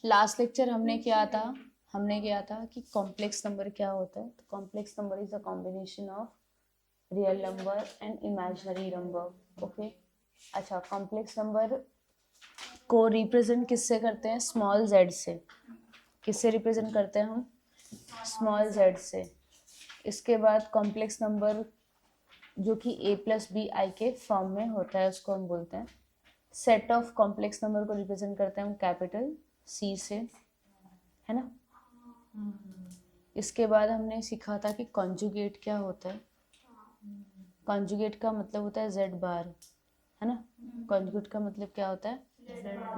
Last lecture हमने किया था कि कॉम्प्लेक्स नंबर क्या होता है. तो complex number is a combination of real number and imaginary number. Okay. अच्छा, कॉम्प्लेक्स नंबर को रिप्रेजेंट किससे करते हैं? स्मॉल जेड से. किससे रिप्रेजेंट करते हैं हम? स्मॉल जेड से. इसके बाद कॉम्प्लेक्स नंबर जो कि a प्लस बी आई के फॉर्म में होता है उसको हम बोलते हैं. सेट ऑफ कॉम्प्लेक्स नंबर को रिप्रेजेंट करते हैं हम कैपिटल C से, है ना. इसके बाद हमने सीखा था कि कॉन्जुगेट क्या होता है. कॉन्जुगेट का मतलब होता है z बार, है ना. कॉन्जुगेट का मतलब क्या होता है?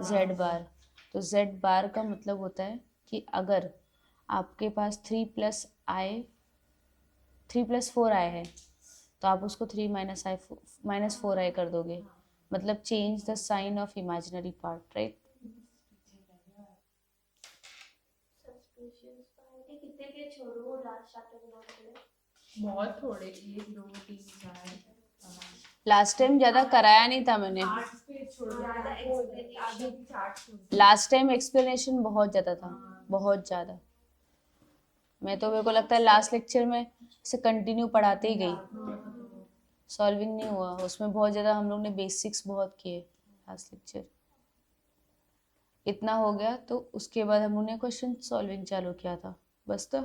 z बार. तो z बार का मतलब होता है कि अगर आपके पास 3+4i है तो आप उसको 3 - 4i कर दोगे. मतलब change the sign of imaginary part, right. बहुत थोड़े, 1 2 3 4 लास्ट टाइम ज्यादा कराया नहीं था मैंने. 8 पेज छोड़ दिया, आगे की चार्ट छोड़ दिया. लास्ट टाइम एक्सप्लेनेशन बहुत ज्यादा था, बहुत ज्यादा. मेरे को लगता है लास्ट लेक्चर में से कंटिन्यू पढ़ाते ही गई. सॉल्विंग नहीं हुआ उसमें. बहुत ज्यादा हम लोग ने बेसिक्स बहुत किए लास्ट लेक्चर. इतना हो गया तो उसके बाद हम लोग ने क्वेश्चन सॉल्विंग चालू किया था. बस. तो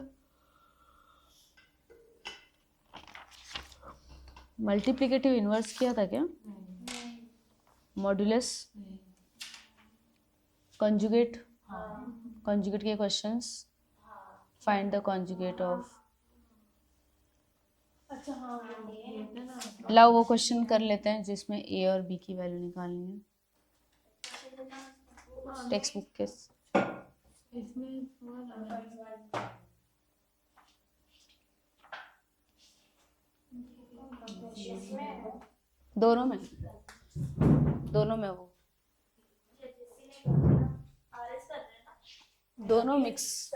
मल्टीप्लिकेटिव इनवर्स किया था क्या? Modulus, conjugate. कॉन्जुगेट के questions. Find the conjugate of. अच्छा हाँ, लाओ वो क्वेश्चन कर लेते हैं जिसमें a और b की वैल्यू निकालनी है. टेक्स्ट बुक के इसमें दोनों में वो दोनों mix.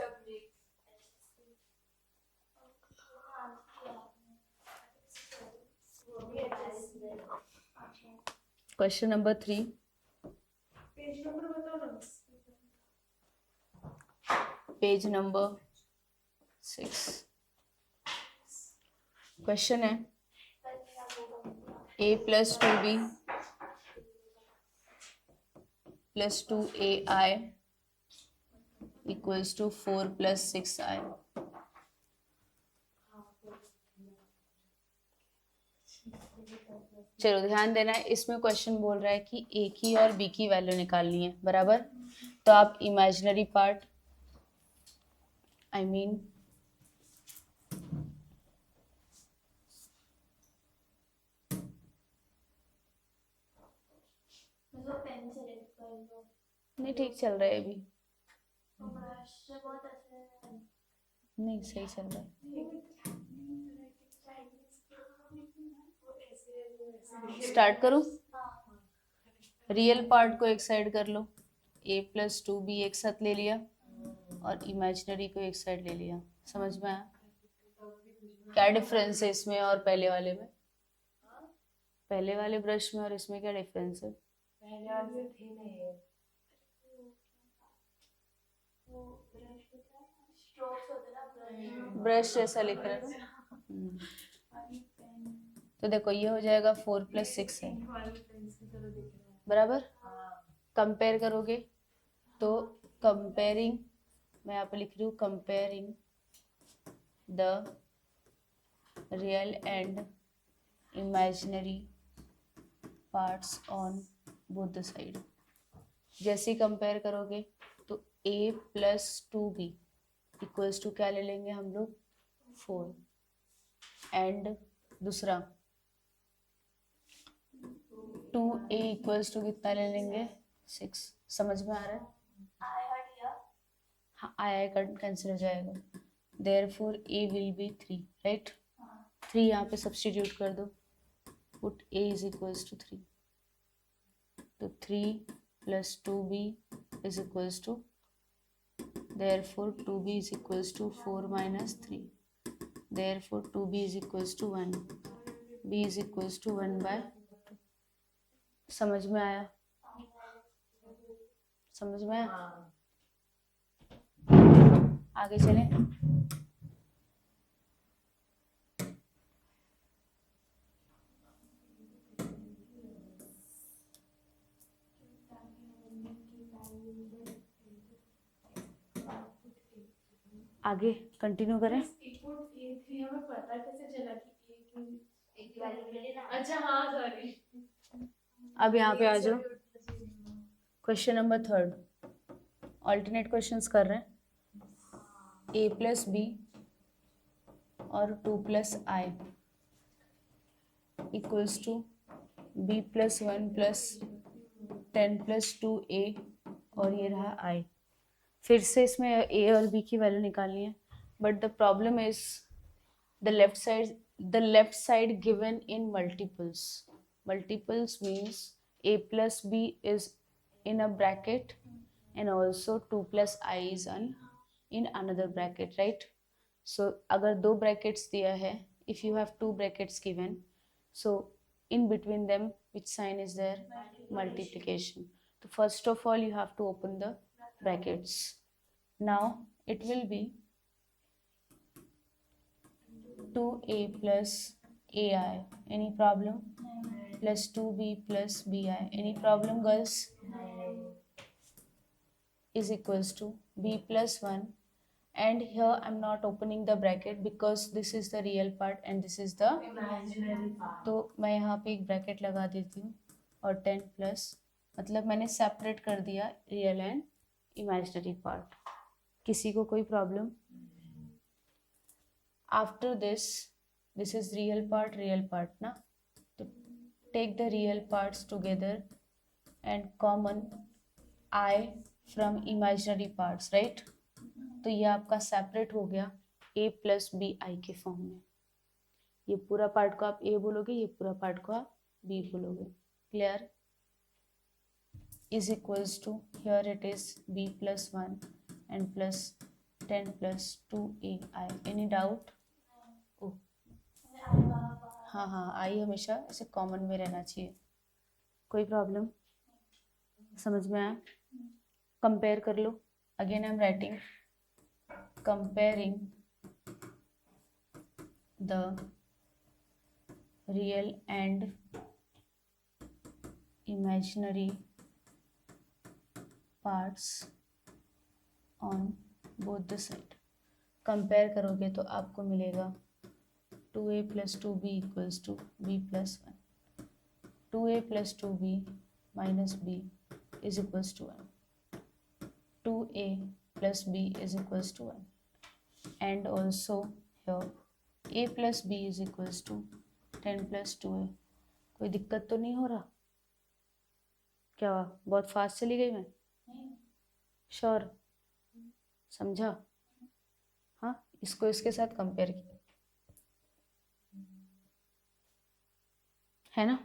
Question number 3. Page number बताओ ना. Page number 6. क्वेश्चन है a + 2b + 2ai = 4 + 6i. चलो ध्यान देना है. इसमें क्वेश्चन बोल रहा है कि a की और b की वैल्यू निकालनी है, बराबर. तो आप इमेजिनरी पार्ट नहीं ठीक चल रहा है अभी. नहीं सही चल रहा है. स्टार्ट करूं. रियल पार्ट को एक साइड कर लो. a + 2b एक साथ ले लिया और इमेजिनरी को एक साइड ले लिया. समझ में आया क्या डिफरेंस है इसमें और पहले वाले में? पहले वाले ब्रश में और इसमें क्या डिफरेंस है? पहले वाले थे नहीं, ब्रश जैसा लिख रहा है ना. तो देखो ये हो जाएगा 4 + 6 है, बराबर. कंपेयर करोगे तो कंपेयरिंग, मैं यहाँ पे लिख रही हूँ comparing the real and imaginary parts on both the side. जैसे ही कंपेयर करोगे तो a + 2b = क्या ले लेंगे हम लोग? 4. एंड दूसरा 2a = कितना ले लेंगे? 6. समझ में आ रहा है? हाँ, आया कैंसिल हो जाएगा. Therefore a will be 3, right. 3 यहाँ पे सब्स्टिट्यूट कर दो. Put a = 3. तो 3 + 2b = therefore 2b = 4 - 3. therefore 2b = 1. b = 1/2. समझ में आया? समझ में आया? आगे चलें। आगे कंटिन्यू करें। हमें पता कैसे चला कि अच्छा हाँ सॉरी। अब यहाँ पे आ जाओ, क्वेश्चन नंबर 3 ऑल्टरनेट क्वेश्चंस कर रहे हैं। a प्लस बी और 2 plus i equals to b plus 1 plus 10 plus 2a और ये रहा i। फिर से इसमें a और b की वैल्यू निकालनी है, but the problem is the left side given in multiples. Multiples means a plus b is in a bracket and also 2 plus I is in another bracket, right? So अगर दो brackets दिया है, if you have two brackets given, so in between them which sign is there? Multiplication. So first of all you have to open the brackets. Now it will be 2a plus ai, any problem? Plus 2b plus bi, any problem girls? Is equals to b plus 1, and here I'm not opening the bracket because this is the real part and this is the imaginary part. तो मैं यहाँ पे एक bracket लगा देती हूँ और 10 plus, मतलब मैंने सेपरेट कर दिया रियल एंड इमेजिनरी पार्ट। किसी को कोई problem? After this is real part ना, तो take the real parts together and common I from imaginary parts, right? तो ये आपका सेपरेट हो गया a प्लस बी आई के फॉर्म में। ये पूरा पार्ट को आप a बोलोगे, ये पूरा पार्ट को आप b बोलोगे। क्लियर? Is equals to here it is b plus 1 and plus 10 plus 2ai। Any doubt? हाँ हाँ, आई हमेशा ऐसे कॉमन में रहना चाहिए। कोई प्रॉब्लम? समझ में आया? कंपेयर कर लो। Again I am writing comparing the real and imaginary parts on both the side. Compare करोगे तो आपको मिलेगा 2a plus 2b equals to b plus 1. 2a plus 2b minus b is equals to 1. 2a plus b is equals to 1. And also here a plus b is equals to 10 plus 2a. कोई दिक्कत तो नहीं हो रहा? क्या हुआ, बहुत fast चली गई मैं? श्योर? समझा? हाँ, इसको इसके साथ कंपेयर किया है ना।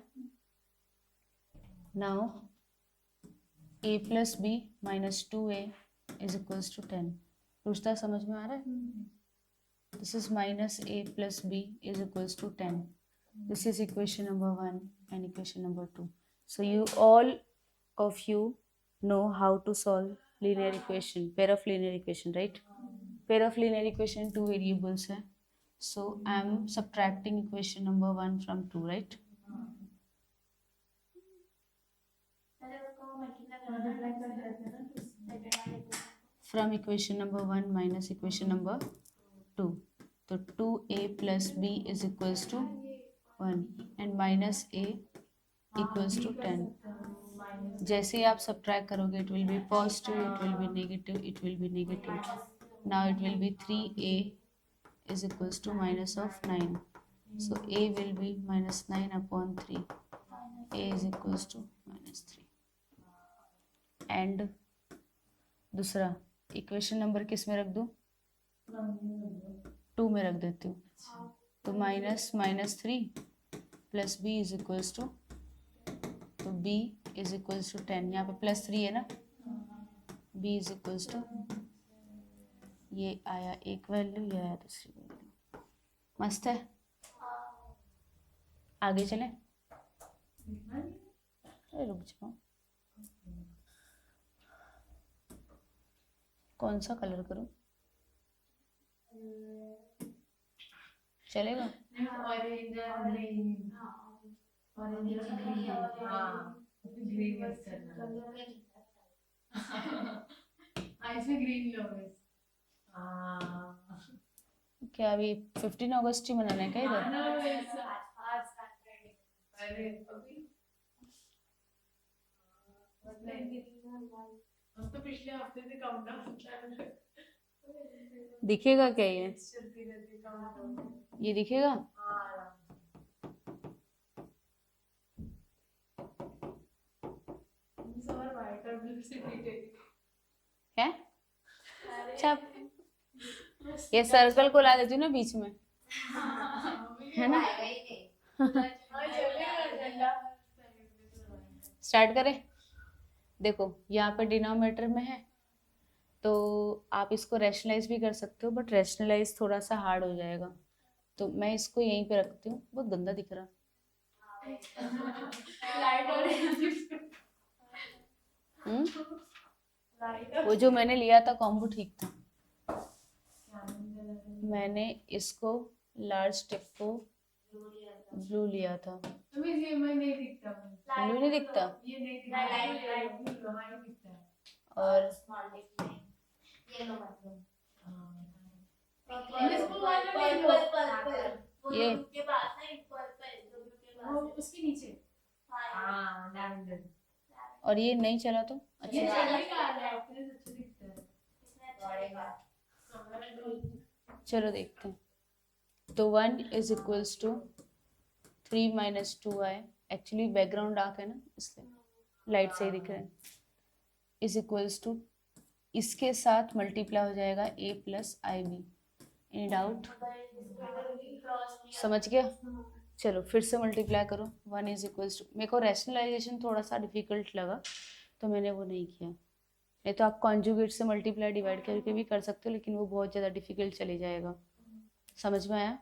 Now a plus b minus 2a is equals to 10। रुश्ता समझ में आ रहा है? This is minus a plus b is equals to 10। This is equation number 1 and equation number 2। So you all of you know how to solve linear equation, pair of linear equation, right? Pair of linear equation two variables है, so I am subtracting equation number 1 from 2, right? From equation number 1 minus equation number 2, तो 2a plus b is equals to 1 and minus a equals to 10। जैसे ही आप subtract करोगे it will be positive, it will be negative, it will be negative। Now it will be 3a is equals to minus of 9, so a will be minus 9 upon 3, a is equals to minus 3। And दूसरा equation number किस में रख दूँ? 2 में रख देती हूँ, तो minus 3 plus b is equals to, तो b इज इक्वल्स टू 10। यहाँ पे प्लस 3 है ना, b इज इक्वल्स टू, ये आया एक वैल्यू, ये आया दूसरी वैल्यू। मस्त है। आगे चलें? अरे रुक जाओ, कौन सा कलर करूं? चलेगा? ऑरेंज और ग्रीन, ऑरेंज और ग्रीन, हाँ ग्रीन यूज करना। इसमें ग्रीन लो बस। हाँ क्या अभी 15 अगस्त ही मनाना है क्या इधर? ना अरे अभी हम तो पिछले हफ्ते से काउंटडाउन चल रहे। दिखेगा क्या ये? चलती रहती काउंटडाउन। ये दिखेगा? हाँ सर वाइट और ब्लू से है? अच्छा, ये सर्कल को ला देती हूँ ना बीच में, है ना? स्टार्ट करें? देखो यहाँ पे डिनोमिनेटर में है तो आप इसको रैशनलाइज भी कर सकते हो, बट रैशनलाइज थोड़ा सा हार्ड हो जाएगा, तो मैं इसको यहीं पे रखती हूँ। बहुत गंदा दिख रहा। वो जो मैंने लिया था कॉम्बो ठीक था। मैंने इसको लार्ज टिप को ब्लू लिया था। तुम्हें ये मैं नहीं दिखता, ब्लू नहीं दिखता ये नहीं दिखता, लाइट दिखता है। और स्मॉल टिप में येलो मतलब ये के पास ना एक पर्पल जो के वो पास उसके नीचे हाँ लैवेंडर। और ये नहीं चला तो ये अच्छा, चलेगा, लैवेंडर अच्छा दिखता है। इसमें पड़ेगा चलो देखते हैं। तो 1 is equals to 3 minus 2i, actually background dark है ना इसलिए लाइट सही दिख रहा है, इज इक्वल्स टू इसके साथ मल्टीप्लाई हो जाएगा a plus I b. Any doubt? समझ गया? चलो फिर से मल्टीप्लाई करो। 1 इज इक्वल्स टू, मेरे को रैशनलाइजेशन थोड़ा सा डिफिकल्ट लगा तो मैंने वो नहीं किया, नहीं तो आप कॉन्जुगेट से मल्टीप्लाई डिवाइड करके भी कर सकते हो, लेकिन वो बहुत ज़्यादा डिफिकल्ट चले जाएगा। समझ में आया?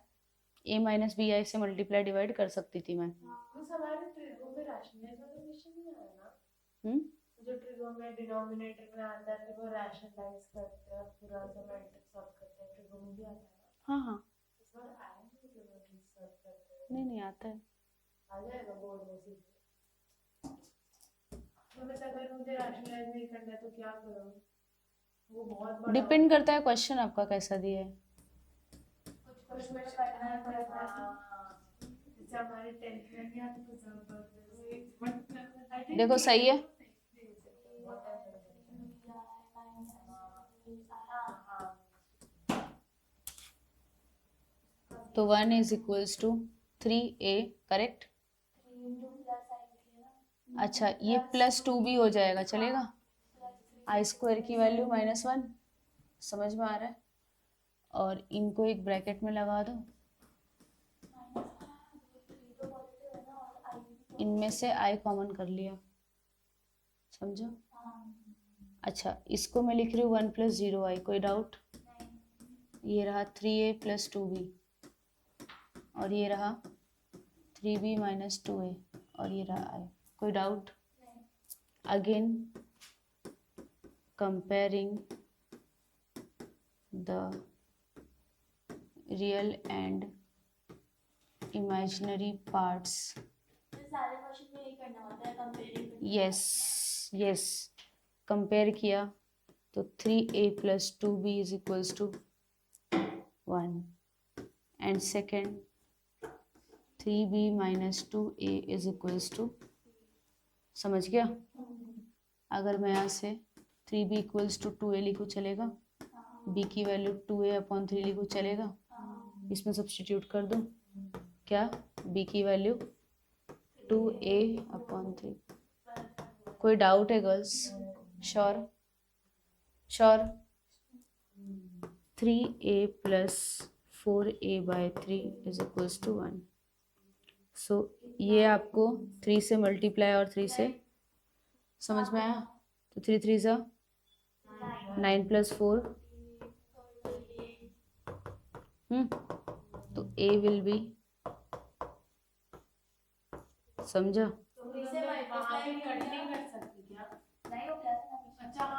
a माइनस बी आई से मल्टीप्लाई डिवाइड कर सकती थी मैं। उस हमारे ट्रिगो में रैशनलाइजेशन नहीं आया ना, जो ट्रिगो में डिनोमिनेटर में आता है फिर वो रैशनलाइज करते हैं, पूरा जो मैट्रिक्स सॉल्व करते हैं, ट्रिगो में भी आता है ना। हाँ हाँ, इस बार आया नहीं जो मैट्रिक्स सॉल्व करते हैं, नहीं नहीं आता है। आ जाएगा बोर्ड में सीधे। तो बस अगर मुझे रैशनलाइज नहीं करना है तो क्या करूँ? वो बहुत बड़ा डिपेंड करता है क्वेश्चन आपका कैसा दिया है। कुछ में करना पड़ता जैसे हमारे 10th में नहीं आती कुछ जबरदस्त। देखो सही है, तो 1 is equals to 3a, correct? अच्छा, ये प्लस 2 भी हो जाएगा, चलेगा? आई स्क्वायर की वैल्यू -1, समझ में आ रहा है? और इनको एक ब्रैकेट में लगा दो, इनमें से आई कॉमन कर लिया, समझो? अच्छा, इसको मैं लिख रही हूँ 1 प्लस 0i, कोई डाउट? ये रहा 3a प्लस 2b, और ये रहा 3b माइनस 2a, और ये रहा i, कोई doubt? Again comparing the real and imaginary parts. सारे क्वेश्चन में यही करना होता है, कंपेयरिंग। यस यस, कंपेयर किया तो 3a plus 2b is equals to 1, and second 3b minus 2a is equals to, समझ गया? अगर मैं यहाँ से 3b इक्वल्स टू 2a लिखूँ चलेगा? b की वैल्यू 2a अपॉन 3 लिखूँ चलेगा? इसमें सब्स्टिट्यूट कर दूँ क्या? b की वैल्यू 2a अपॉन 3। कोई डाउट है girls? Sure? Sure? 3a plus 4a by 3 is equals to 1। सो ये आपको 3 से मल्टीप्लाई और 3 से, समझ में आया? तो 3 3 ज़ा 9 प्लस 4, तो a विल बी, समझा?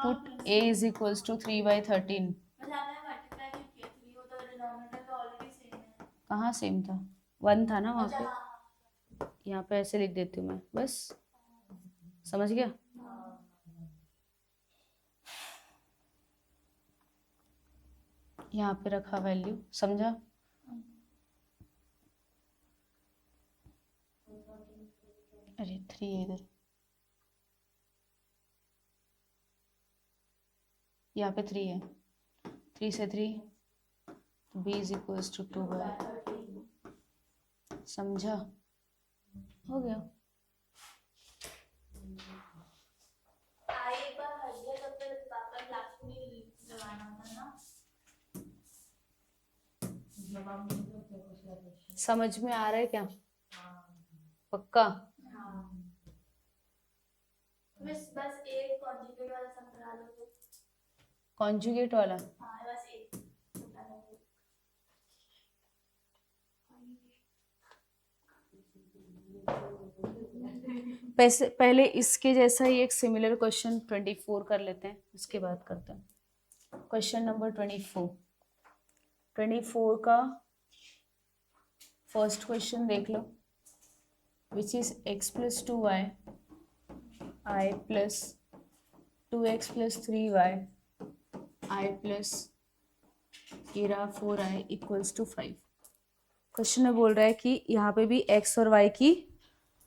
Put a is equals to 3 by 13। कहाँ सेम था, 1 था ना वहाँ अच्छा पे, हाँ यहाँ पे ऐसे लिख देती हूँ मैं, बस समझ गया। यहाँ पे रखा वैल्यू, समझा। अरे 3 है इधर, यहाँ पे 3 है, 3 से 3 b is equals to 2y, समझा, हो गया। आई एक बार हट गया तब फिर पापा क्लास में ही लगाना था ना। समझ में आ रहा है क्या, पक्का। मिस बस एक कॉन्जुगेट वाला सम करा दो तो। कॉन्जुगेट वाला, हाँ बस एक छोटा सा। पहले इसके जैसा ही एक सिमिलर क्वेश्चन 24 कर लेते हैं, उसके बाद करते हैं क्वेश्चन नंबर 24 का फर्स्ट क्वेश्चन देख लो, which is x plus 2y i plus 2x plus 3y i plus 4i equals to 5। Question में बोल रहा है कि यहाँ पे भी x और y की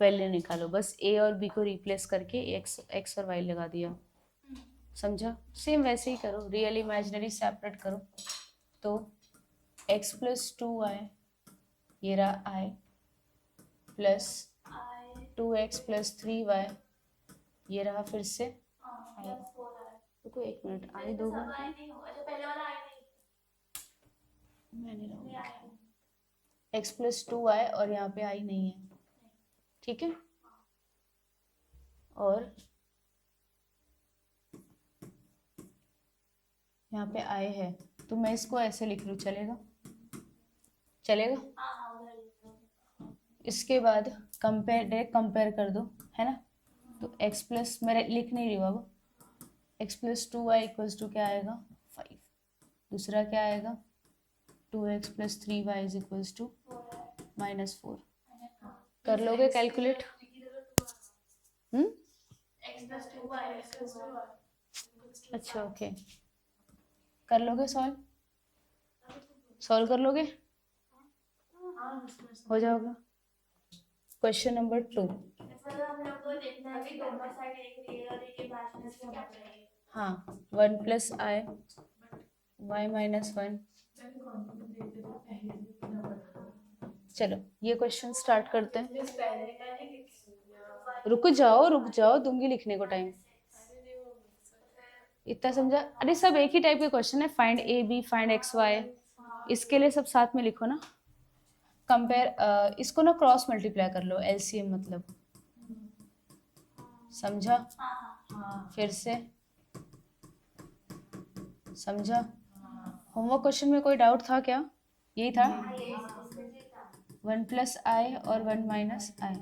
वैल्यू निकालो, बस a और b को रिप्लेस करके x और y लगा दिया, समझा। सेम वैसे ही करो, रियल इमेजिनरी सेपरेट करो, तो x प्लस 2y ये रहा i plus 2x plus 3y ये रहा फिर से i। रुको 1 मिनट, i 2 बार अच्छा पहले वाला आई नहीं, मैंने नहीं रहा आई। x प्लस 2y और यहाँ पे i नहीं है, ठीक है। और यहाँ पे i है, तो मैं इसको ऐसे लिख लूँ, चलेगा, चलेगा। हाँ हाँ उधर लिख दो। इसके बाद कंपेयर, डायरेक्ट कंपेयर कर दो, है ना। तो x प्लस, मैं लिख नहीं रही हूँ अब, x plus 2y equals to क्या आएगा 5, दूसरा क्या आएगा 2x plus 3y is equals to -4। कर लोगे कैलकुलेट? अच्छा ओके, कर लोगे सॉल्व कर लोगे, हो जाओगा। क्वेश्चन नंबर 2, हम लोग को देखना है कि दोनों साइड एक रियल और एक इमेजिनरी से क्या चाहिए। हाँ 1 प्लस i y माइनस 1। चलो ये क्वेश्चन स्टार्ट करते हैं। रुक जाओ, दूंगी लिखने को टाइम, इतना समझा। अरे सब एक ही टाइप के क्वेश्चन है, find a b, find x y, इसके लिए सब साथ में लिखो ना। कंपेयर, इसको ना क्रॉस मल्टीप्लाई कर लो, एलसीएम मतलब, समझा। फिर से समझा। होमवर्क क्वेश्चन में कोई डाउट था क्या? यही था 1 प्लस आई और 1 माइनस आई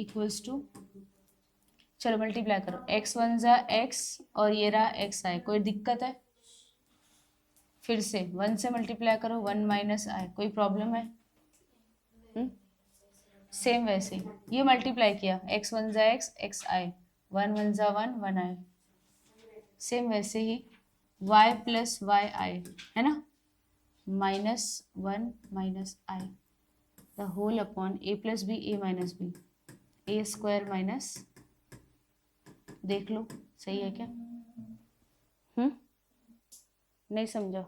इक्वल्स टू, चलो मल्टीप्लाई करो, x 1 जा x और ये रहा x आई, कोई दिक्कत है? फिर से 1 से मल्टीप्लाई करो, 1 माइनस आई, कोई प्रॉब्लम है? सेम वैसे ही ये मल्टीप्लाई किया, x 1 जा x आई, 1 1 जा 1 1 आई, सेम वैसे ही y प्लस वाई आई, है ना, -1 minus i the whole upon a plus b a minus b, a square minus, देख लो सही है क्या? नहीं समझा?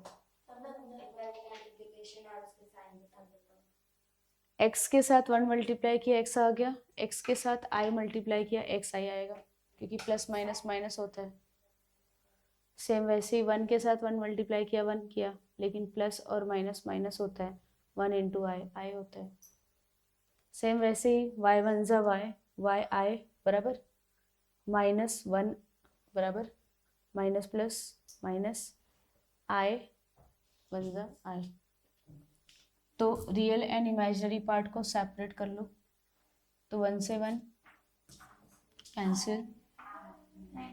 x के साथ 1 मल्टीप्लाई किया x आ गया, x के साथ i मल्टीप्लाई किया x आई आएगा, क्योंकि प्लस माइनस माइनस होता है। सेम वैसे ही 1 के साथ 1 मल्टीप्लाई किया 1 किया, लेकिन प्लस और माइनस माइनस होता है, 1 इंटू आई होता है। सेम वैसे ही y 1 जा y आई बराबर -1 बराबर माइनस प्लस माइनस आई 1 जा आई। तो रियल एंड इमेजिनरी पार्ट को सेपरेट कर लो, तो 1 से 1 कैंसिल,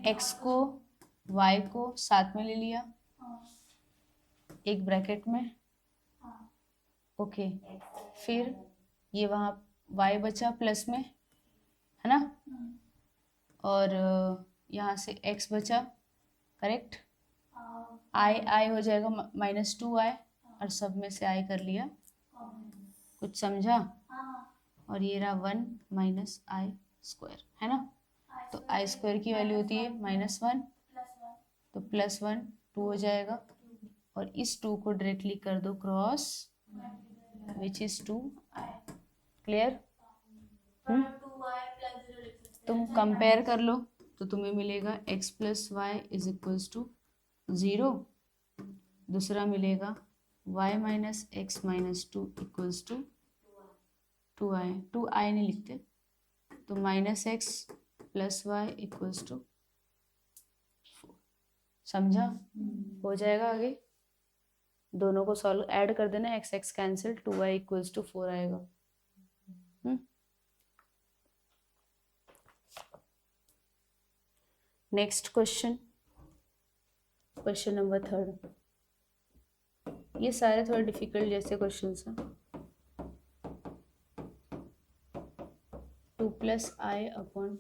x को y को साथ में ले लिया एक ब्रैकेट में, ओके, फिर ये वहाँ y बचा प्लस में, है ना, और यहाँ से x बचा, करेक्ट। आई हो जाएगा -2i, और सब में से i कर लिया, कुछ समझा। और ये रहा 1 माइनस आई स्क्वायर, है ना। तो आई स्क्वायर की वैल्यू होती है -1, तो +1 2 हो जाएगा, और इस 2 को डायरेक्टली कर दो cross, which is 2i। Clear. तुम कंपेयर कर लो तो तुम्हें मिलेगा x + y = 0, दूसरा मिलेगा y - x - 2 = 2i। 2i नहीं लिखते, तो -x + y = 4। समझा। हो जाएगा आगे, दोनों को सॉल्व ऐड कर देना, x कैंसिल, 2i = 4 आएगा। Next question number 3। ये सारे थोड़े डिफिकल्ट जैसे क्वेश्चंस हैं। 2 + i/2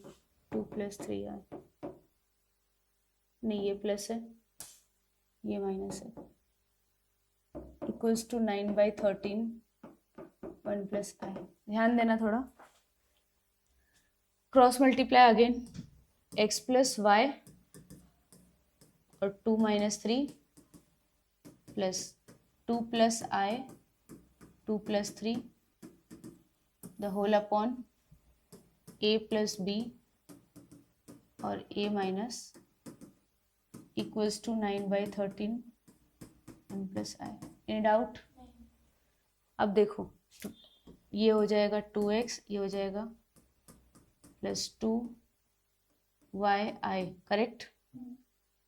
+ 3i, नहीं ये प्लस है, ये माइनस है, = 9/13, 1 + i। ध्यान देना थोड़ा, cross multiply again, x + y और 2 - 3 plus 2 + i 2 + 3 the whole upon a + b और a minus = 9/13, 1 + i। Any doubt. अब देखो, ये हो जाएगा 2x, ये हो जाएगा +2yi, correct,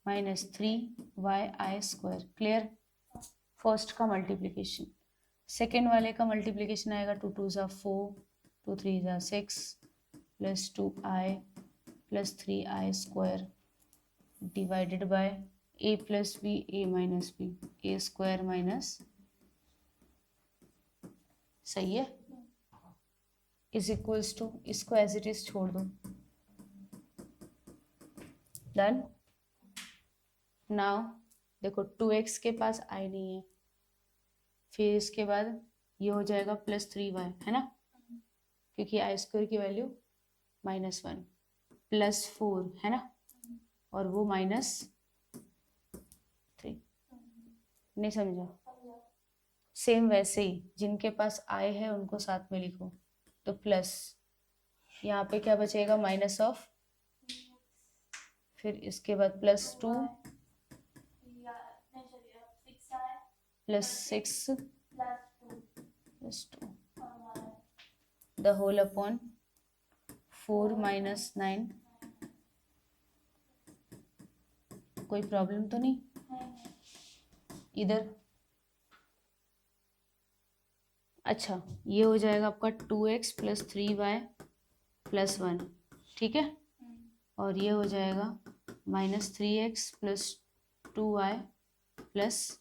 -3yi²। Clear. First का मल्टीप्लिकेशन, सेकेंड वाले का मल्टीप्लिकेशन आएगा 2 2 = 4, 2 3 = 6 +2i + 3i² divided by a + b, a - b, a² सही है, = इसको एज इट इज छोड़ दो। डन। नाउ देखो 2x के पास i नहीं है, फिर इसके बाद ये हो जाएगा +3y, है ना, क्योंकि i² की वैल्यू -1, +4 है ना, और वो -3। नहीं समझा। सेम वैसे ही जिनके पास i है उनको साथ में लिखो, तो प्लस यहाँ पे क्या बचेगा, -, फिर इसके बाद +2 +6 +2 द होल अपॉन 4 - 9। कोई प्रॉब्लम तो नहीं इधर। अच्छा, ये हो जाएगा आपका 2x + 3y + 1, ठीक है, और ये हो जाएगा -3x + 2y +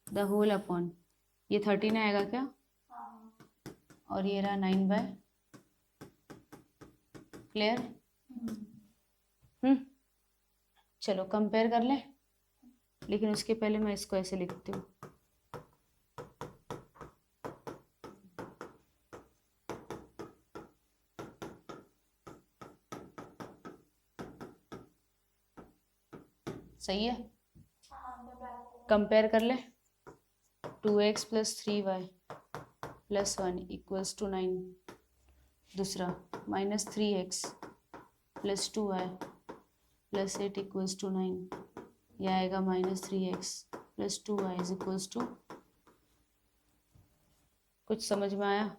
the whole upon, ये 13 आएगा क्या, और ये रहा 9/। क्लियर। चलो कंपेयर कर लें, लेकिन उसके पहले मैं इसको ऐसे लिखती हूँ। सही है, कंपेयर कर ले। 2x + 3y + 1 = 9, दूसरा -3x + 2y + 8 = 9, यह आएगा -3x + 2y = कुछ समझ में आया।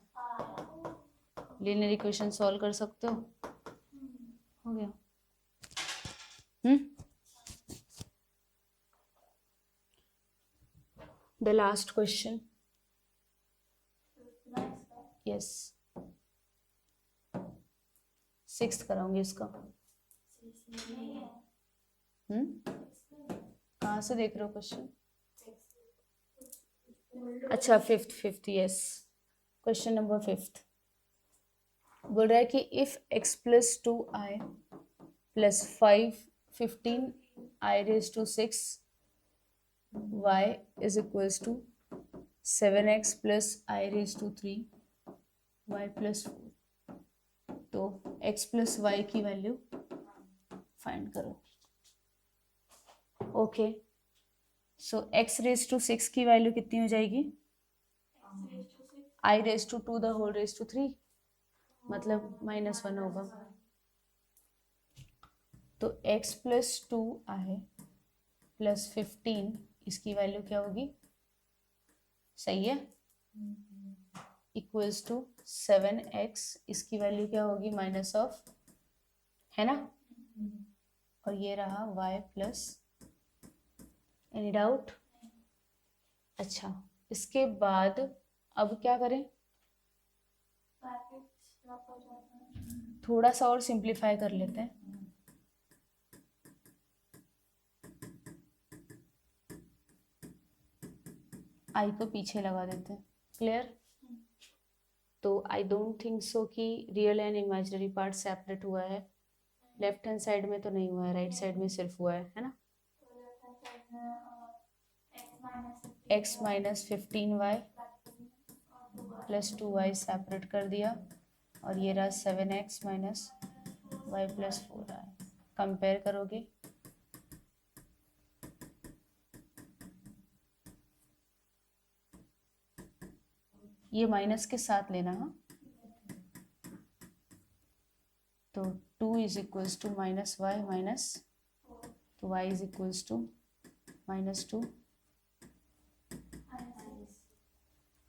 लीनियर इक्वेशन सॉल्व कर सकते हो गया। The last question. Yes. 6th कराऊंगी इसका। कहाँ से देख रहे हो क्वेश्चन? अच्छा फिफ्थ यस, क्वेश्चन नंबर 5 बोल रहा है कि if x plus 2i plus 15 i raise to 6 y is equals to 7x plus i raise to 3 y plus 4, तो x प्लस y की वैल्यू फाइंड करो। Okay, so x raise to 6 की value कितनी हो जाएगी? i raise to 2 the whole raise to 3, मतलब -1 होगा। तो x प्लस 2i प्लस 15 इसकी वैल्यू क्या होगी? सही है, इक्वल्स टू 7x, इसकी वैल्यू क्या होगी? माइनस ऑफ, है ना, और ये रहा y प्लस, एनी डाउट? अच्छा, इसके बाद अब क्या करें? थोड़ा सा और सिंप्लीफाई कर लेते हैं। आई को पीछे लगा देते हैं, क्लियर? तो आई डोंट थिंक सो कि real and imaginary part separate हुआ है। लेफ्ट हैंड साइड में तो नहीं हुआ है, राइट साइड में सिर्फ हुआ है ना। x minus 15y plus 2y separate कर दिया, और ये रहा 7x minus y plus 4y। Compare करोगे ये माइनस के साथ लेना, हाँ, तो 2 is equals to minus y minus, तो y इज इक्वल्स टू -2,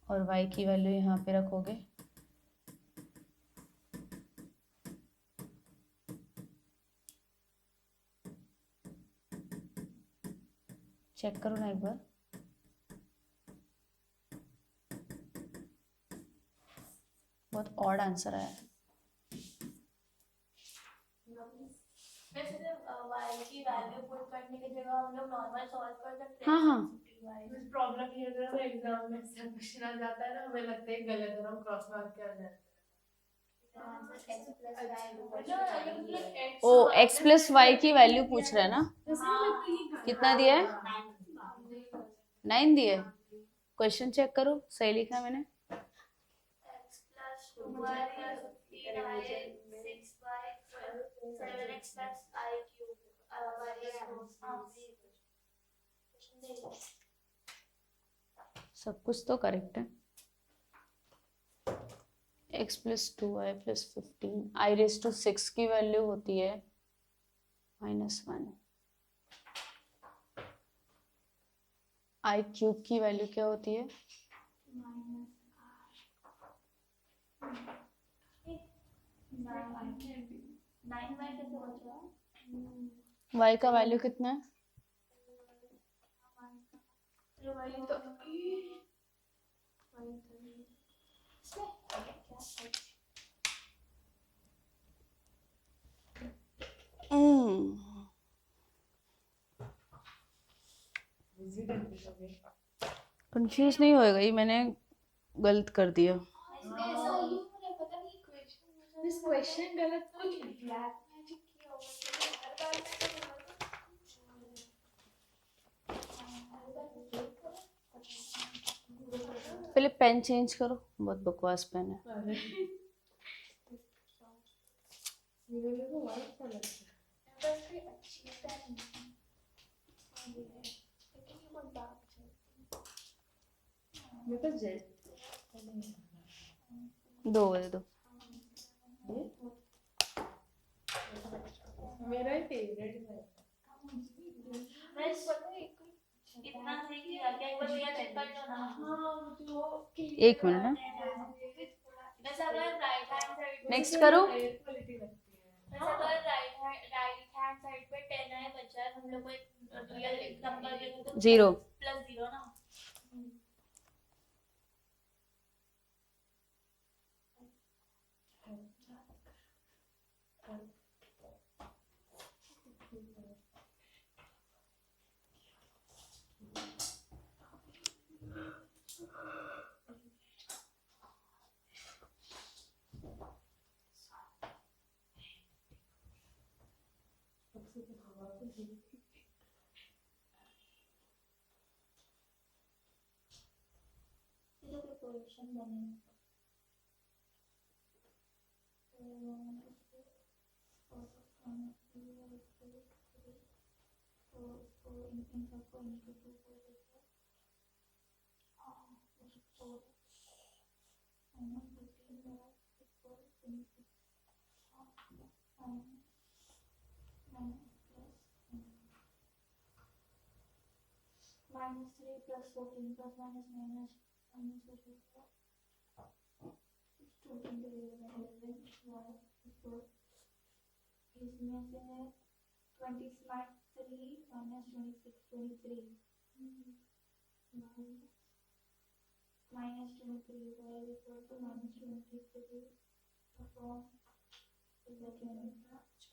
और y की वैल्यू यहाँ पे रखोगे, चेक करो ना एक बार। बहुत ऑड आंसर आया है। y की वैल्यू पुट करने की जगह हम लोग नॉर्मल सॉल्व कर सकते हैं। हाँ हाँ, प्रॉब्लम ये है ना, एग्जाम में ऐसा क्वेश्चन आ जाता है ना, हमें लगता है गलत है, हम क्रॉस मार्क कर देते हैं। ओ x प्लस वाई की वैल्यू पूछ रहा है ना, कितना दिया है? 9 दिया है। क्वेश्चन चेक करो, सही लिखा है मैंने? x plus 2y plus 15y 6y 7x plus I cube सब कुछ तो करेक्ट है। x plus 2y plus 15 i raise to 6 की वैल्यू होती है -1, i क्यूब की वैल्यू क्या होती है? y का वैल्यू कितना है? कंफ्यूज नहीं होएगा, ये मैंने गलत कर दिया। क्वेश्चन गलत तो नहीं, ब्लैक मैजिक किया पहले पेन चेंज करो, बहुत बकवास पेन है। दो दे दो। मेरा ही फेवरेट है। मैं इतना नहीं किया, क्या एक बार भैया चेक कर लो ना। हाँ, जो एक मिनट ना, वैसे अगर राइट हैंड साइड नेक्स्ट करो। क्वालिटी लगती है। वैसे अगर राइट हैंड साइड पे 10 बचा है, हम लोग को एक रियल नंबर देंगे तो 0 +0 ना। ये तो क्वेश्चन बने -3 plus 14 plus minus minus minus 4 इसमें से 20 3 minus 26 23 minus 23 is equal to minus 23 upon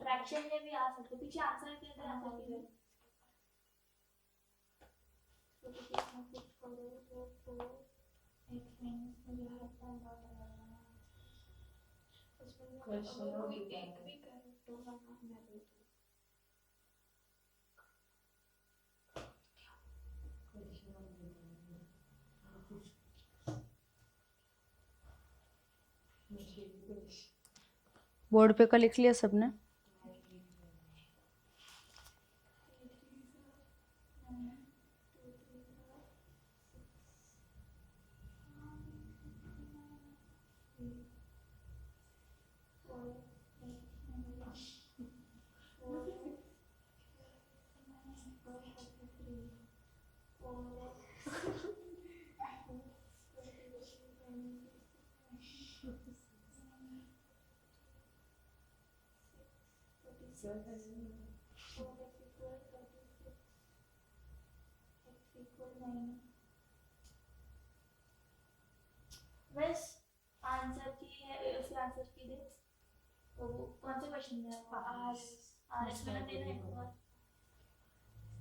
fraction में भी आ सकते पीछे आंसर के अंदर आ सकते हैं तो इसमें कुछ करो तो x minus मुझे हर टाइम बात करना है उसमें क्वेश्चन कोई एक भी करो तो मैं दे बोर्ड पे का लिख लिया सबने? बस आंसर की है उसके आंसर की दे तो कौन से क्वेश्चन है आर एस में देना है और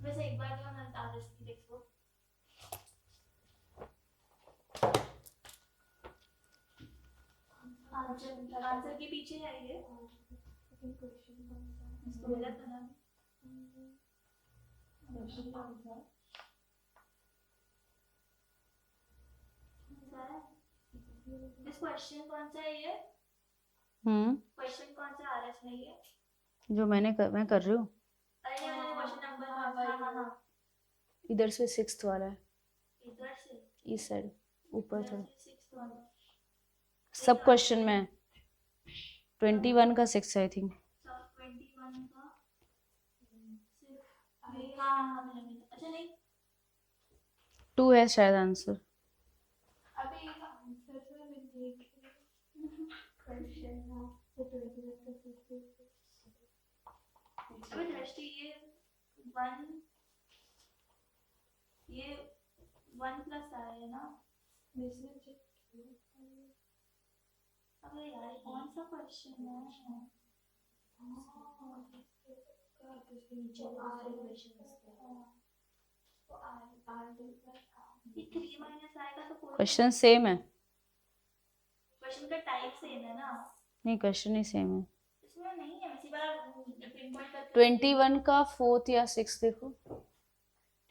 बस एक बार जो ना आर एस की देखो आंसर के पीछे है ये इसको गलत बना इस क्वेश्चन कौन सा है ये क्वेश्चन कौन सा आ रहा है इसमें ये जो मैं कर रही हूँ अरे ये क्वेश्चन नंबर हाँ इधर से 6th वाला है इधर से इस साइड ऊपर इधर से से 6 वाला सब क्वेश्चन में 21 का 6 आई थिंक सब 21 का सिर्फ हाँ मैंने अच्छा नहीं 2 है शायद आंसर अभी आंसर से मैं देख क्वेश्चन तो 21 का 6 अबे दृष्टि ये 1 प्लस आया है ना इसमें अबे यार कौन सा क्वेश्चन है नीचे ये 3 माइनस आएगा तो क्वेश्चन सेम है क्वेश्चन का टाइप सेम है ना नहीं क्वेश्चन ही सेम है इसमें नहीं है इसी बार प्रिंट करके 21 का 4th या 6th देखो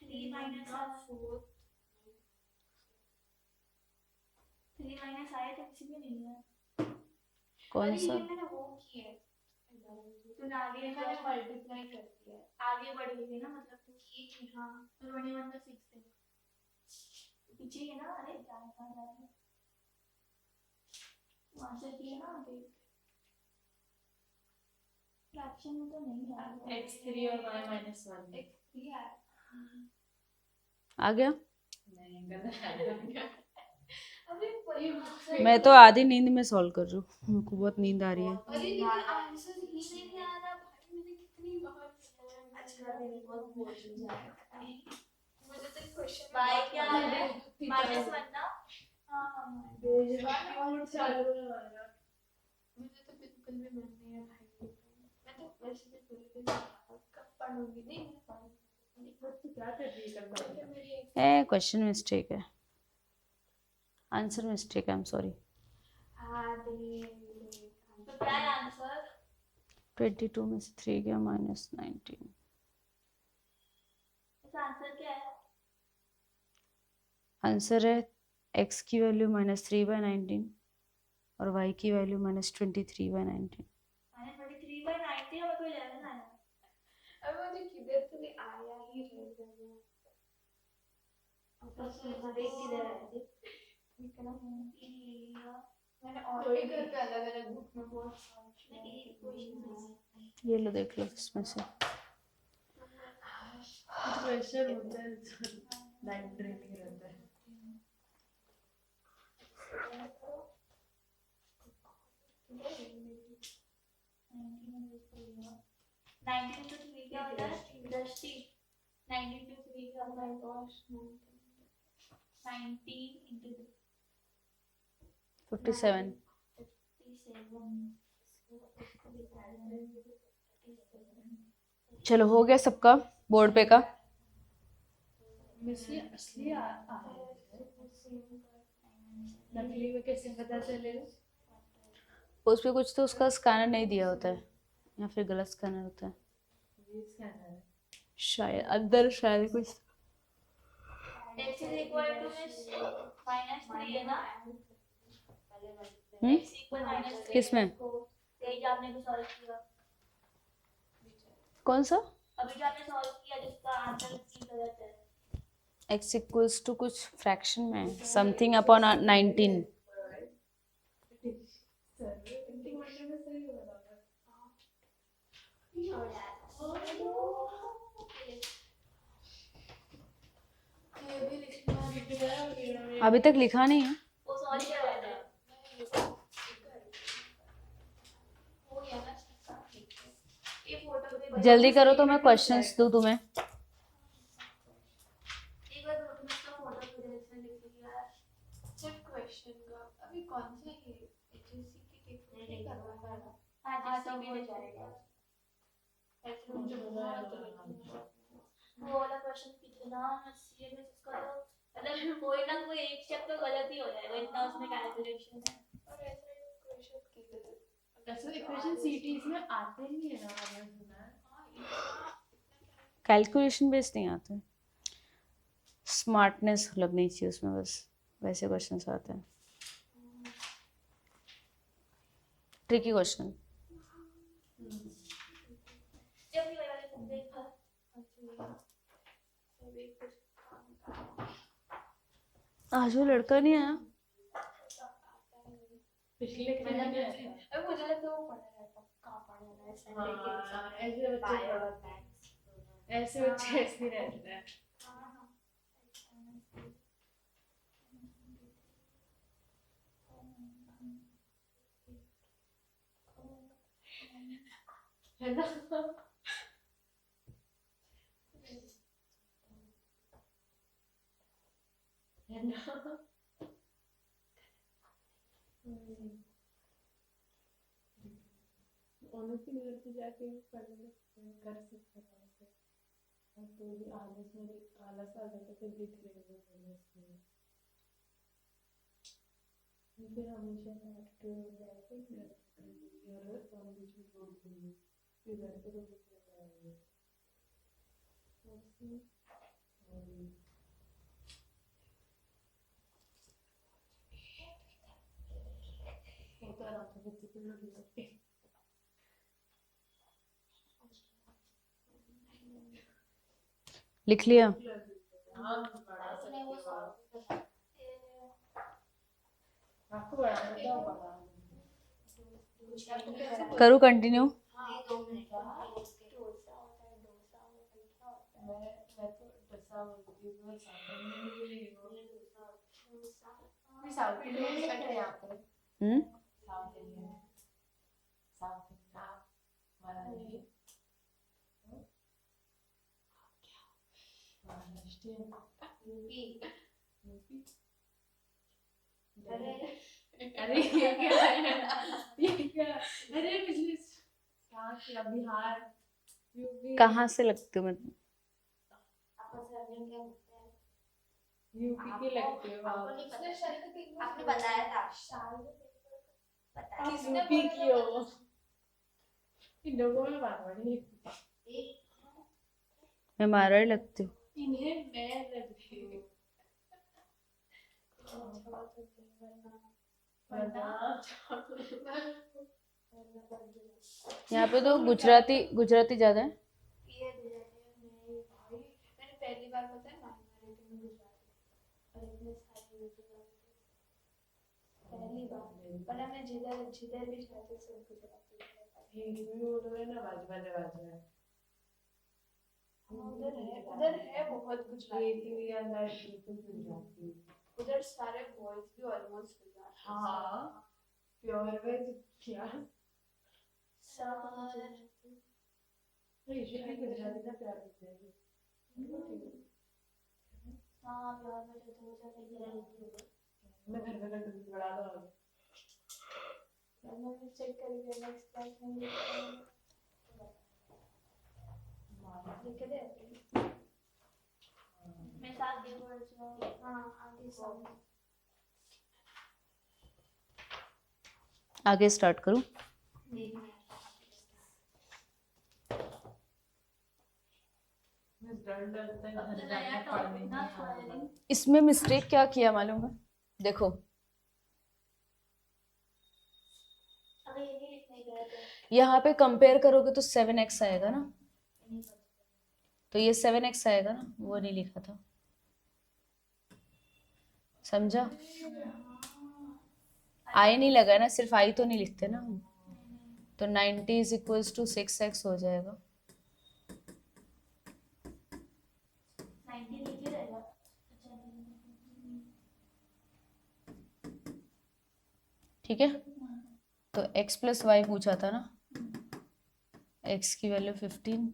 3 माइनस 3 माइनस आया तो किसी में नहीं है कौन अरे सा ये मैंने वो की है तूने आगे मैंने मल्टीप्लाई कर दिया आगे बढ़ गई ना मतलब तू की थी हाँ तो 21 का 6 है पीछे है ना अरे क्या था यार वहाँ से किया ना आगे फ्रैक्शन में तो नहीं है x3 और y minus 1 x3 है आ गया नहीं गलत आ गया अबे वही मैं तो आधी नींद में सॉल्व कर रही हूँ मेरे को बहुत नींद आ रही है अरे लेकिन आंसर ही नहीं आ रहा भाई मैंने कितनी बार अच्छा मेरे बहुत बोल जाएगा मुझे तो क्वेश्चन बाय क्या है -1 ना हां और चालू वाला मुझे तो बिल्कुल भी मन नहीं है भाई मैं तो वैसे भी पूरी दिन कब पढ़ूंगी नहीं मैं पढ़ूंगी तो क्या कर रही है कब मेरी क्वेश्चन मिस्टेक है answer mistake, I am sorry. तो क्या है आंसर? 22 में से 3 गया -19। इसका आंसर क्या है? आंसर है x की वैल्यू -3/19 और y की वैल्यू -23/19। -23/90 और कोई 11 आया। अब मुझे किधर से भी आया ही रहेगा। देख किधर है? मैंने और थोड़ी करके अलग अलग बुक में बहुत ये लो देख लो इसमें से। प्रेशर होता है लाइब्रेरी में रहता है। नाइनटीन टू 3 क्या होता है? 10 19 टू 3 क्या होता है? 19 into 57। 57। चलो हो गया सबका बोर्ड पे का। मिस ये असली आता है, नकली में कैसे पता चलेगा? उस पे कुछ तो उसका स्कैनर नहीं दिया होता है या फिर गलत स्कैनर होता है ये स्कैनर है। शायद, अंदर शायद कुछ। x is equal to -3 है ना? हम्म? x equal -3 किसमें? यही जो आपने भी सॉल्व किया, कौन सा? अभी जो आपने सॉल्व किया जिसका आंसर की गलत है। x इक्वल्स टू कुछ फ्रैक्शन में समथिंग अपॉन 19। अभी तक लिखा नहीं है। वो सॉल्व किया हुआ है। हो गया ना? ये फोटो पे जल्दी करो तो मैं क्वेश्चंस दूं तुम्हें। एक बार तुम इसका फोटो पे डायरेक्शन लिख लिया। सिर्फ क्वेश्चन का अभी कौन सा है? एचएससी की टिक करवाना है। हाँ तो भी हो जाएगा। ऐसे मुझे बताया वो वाला क्वेश्चन कितना सीरियस में इसका तो मतलब कोई ना कोई एक स्टेप तो गलत ही हो जाएगा, इतना उसमें कैलकुलेशन है। और ऐसे क्वेश्चन किधर ऐसे इक्वेशन सीटीज में आते नहीं है ना, मैंने सुना है। कैलकुलेशन बेस्ड नहीं आते, स्मार्टनेस लगनी चाहिए उसमें, बस वैसे क्वेश्चंस आते हैं। Tricky question. जब भी वाले तुम देखा आज वो लड़का नहीं आया। पिछले के मतलब लिए है। अभी मुझे लगता है वो पढ़ रहा था, कहाँ पढ़ रहा है संडे के हाँ, ऐसे बच्चे ऐसे बच्चे ऐसे रहते हैं। है ना? है ना? ऑनेस्टली घर पे जाके पढ़ने कर सकते हैं ऐसे। और तो भी आलस आ जाता फिर दिख रहे हैं फिर हमेशा एक्टिव हो जाते हैं और हम बीच में छोड़ देंगे फिर घर पे तो कुछ नहीं आएंगे। होता रहा था बच्चे को लगे लिख लिया? हाँ बड़ा उसने वो सॉल्व आपको बड़ा बताओ बड़ा करूँ कंटिन्यू? हाँ 2 मिनट डोसा होता है, डोसा होता है, मैं तो डसा बोलती हूँ मैं साउथ में भी साउथ इंडियन कट है यहाँ पे। South Indian Marathi Maharashtrian UP. अरे ये क्या है? ये क्या? अरे पिछले कहाँ से? बिहार यूपी। कहाँ से लगती हूँ मैं? आपका सरनेम क्या होता है? यूपी की लगती है आपको आप। नहीं पता, आपने बताया था आप यूपी की हो। इन लोगों में मारवाड़ी मैं मारवाड़ी लगती हूँ। इन्हें मैं लगती हूँ। यहाँ पे तो गुजराती ज्यादा है। मैंने पहली बार पता है माइनॉरिटी में गुजराती और इतने सारे यूट्यूबर पहली बार, वरना मैं जिधर भी जाती सब गुजराती। हिंदी में बोल रहे ना बाजू उधर है बहुत गुजराती, गुजराती। उधर सारे बॉयज भी ऑलमोस्ट गुजराती। हाँ प्योर वेज क्लास सारे यूजुअली गुजराती का प्यार होता है। हाँ प्योर वेज तो मुझे नहीं लगता। मैं घर में दूध बढ़ा दूँ। मैं चेक करके नेक्स्ट क्लास में लिख दे मैं साथ दे बोल। हाँ आगे सब आगे स्टार्ट करूँ। इसमें मिस्टेक क्या किया मालूम है? देखो यहाँ पे कंपेयर करोगे तो 7x आएगा ना, तो ये 7x आएगा ना, वो नहीं लिखा था, समझा? आई नहीं लगा ना, सिर्फ आई तो नहीं लिखते ना, तो 90 इज इक्वल्स टू 6x हो जाएगा। ठीक है, तो x प्लस वाई पूछा था ना, x की वैल्यू 15,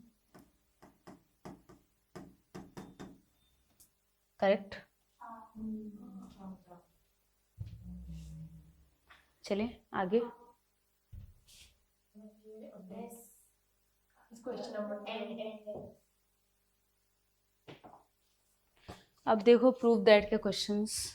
करेक्ट? चलिए आगे। अब देखो प्रूव दैट के क्वेश्चंस।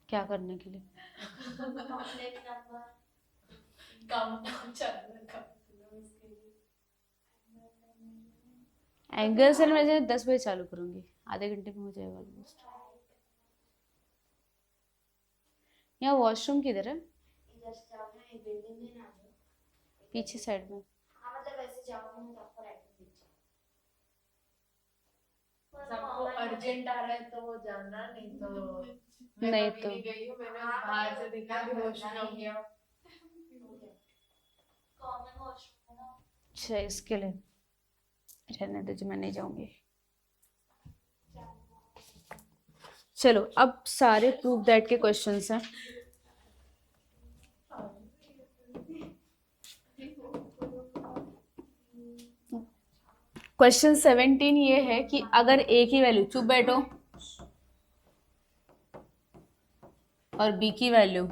क्या करने के लिए? एंगल से मैं 10 बजे चालू करूंगी, आधे घंटे में हो जाएगा ऑलमोस्ट। यहाँ वॉशरूम किधर है? पीछे साइड में। सबको अर्जेंट आ रहा है तो वो जाना, नहीं तो नहीं कभी तो नहीं गई हूँ, मैंने बाहर से देखा कि वॉशरूम हो गया। अच्छा इसके लिए रहने दो, मैं नहीं जाऊंगी। चलो अब सारे प्रूव दैट के क्वेश्चंस हैं। क्वेश्चन 17 ये है कि अगर a की वैल्यू, चुप बैठो, और b की वैल्यू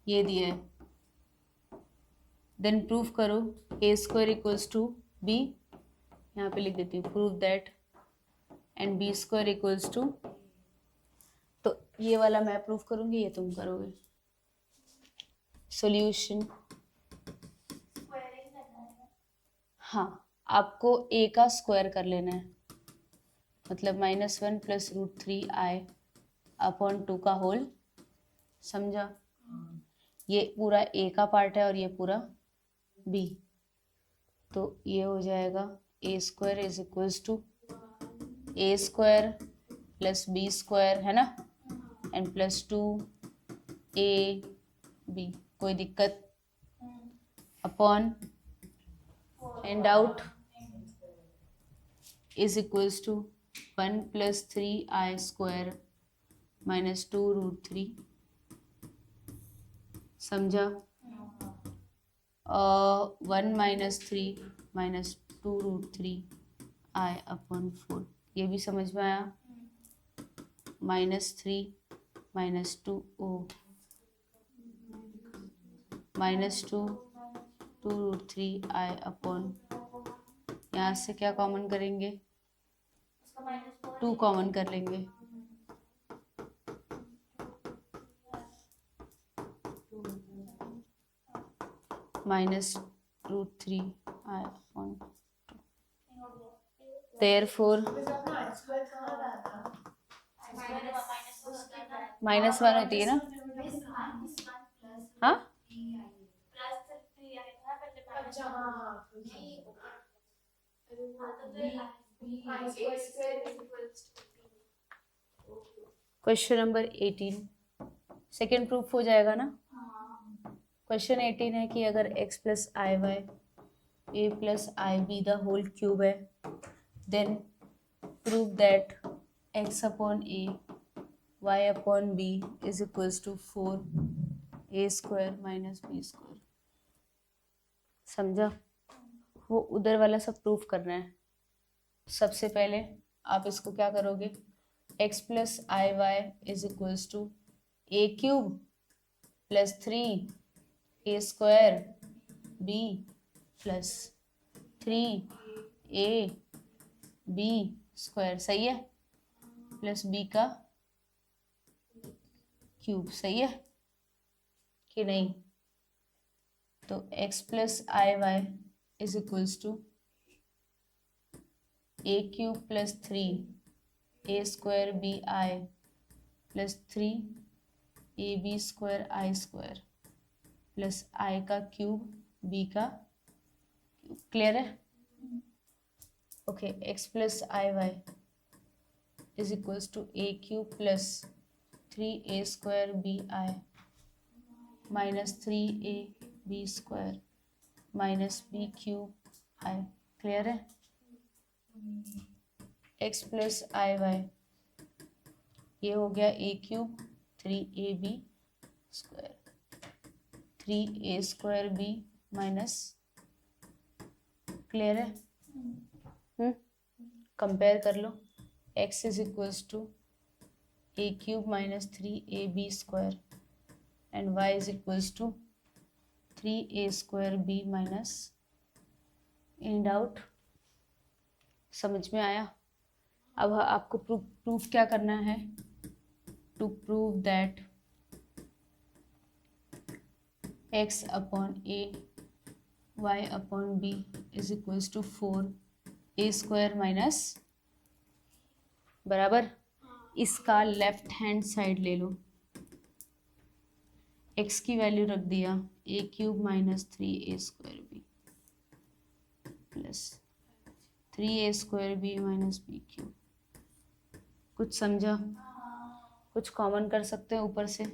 ये दिया है, देन प्रूव करो a square equals to b, यहाँ पे लिख देती हूँ prove that, and b square equals to, तो ये वाला मैं प्रूव करूंगी, ये तुम करोगे। सॉल्यूशन, हाँ आपको a का स्क्वायर कर लेना है, मतलब -1 प्लस √3i अपॉन 2 का होल, समझा? ये पूरा a का पार्ट है और ये पूरा b, तो ये हो जाएगा a square is equals to a square plus b square, है ना, एंड प्लस 2ab, कोई दिक्कत? Upon and out is equals to 1 plus 3i square minus 2√3, समझा? 1 माइनस 3 माइनस 2√3i अपॉन 4, ये भी समझ में आया? -3 माइनस 2 -2 2√3i अपॉन, यहाँ से क्या कॉमन करेंगे, 2 कॉमन कर लेंगे, -√3i अपॉन 2। Therefore -1 होती है ना, हाँ अच्छा हाँ क्वेश्चन नंबर 18 सेकेंड प्रूफ हो जाएगा ना। क्वेश्चन 18 है कि अगर x plus I Y A plus I B the whole cube है, then prove that x upon A y upon B is equals to 4a square minus B square. समझा? वो उधर वाला सब प्रूफ करना है। सबसे पहले आप इसको क्या करोगे, x plus I Y is equals to A cube plus 3a square b plus 3a b square, सही है, प्लस b का क्यूब, सही है कि नहीं। तो x plus I Y is equals to A cube plus 3a square B I plus 3ab square I square plus I का cube B का क्यूब। क्लियर है? Okay, x plus I Y is equals to A cube plus 3a square B I minus 3ab square minus B cube I. Clear है? x plus आई Y ये हो गया a cube 3ab square 3a square b minus, clear है? Compare कर लो, x is equals to a cube minus 3ab square and y is equals to 3a square b minus. Any doubt? समझ में आया? अब आपको प्रूफ क्या करना है, to prove that x upon a y upon b is equals to 4a square minus, बराबर। इसका लेफ्ट हैंड साइड ले लो, x की वैल्यू रख दिया a cube minus 3a square b plus 3a square b minus b cube. कुछ समझा? कुछ common कर सकते हैं ऊपर से,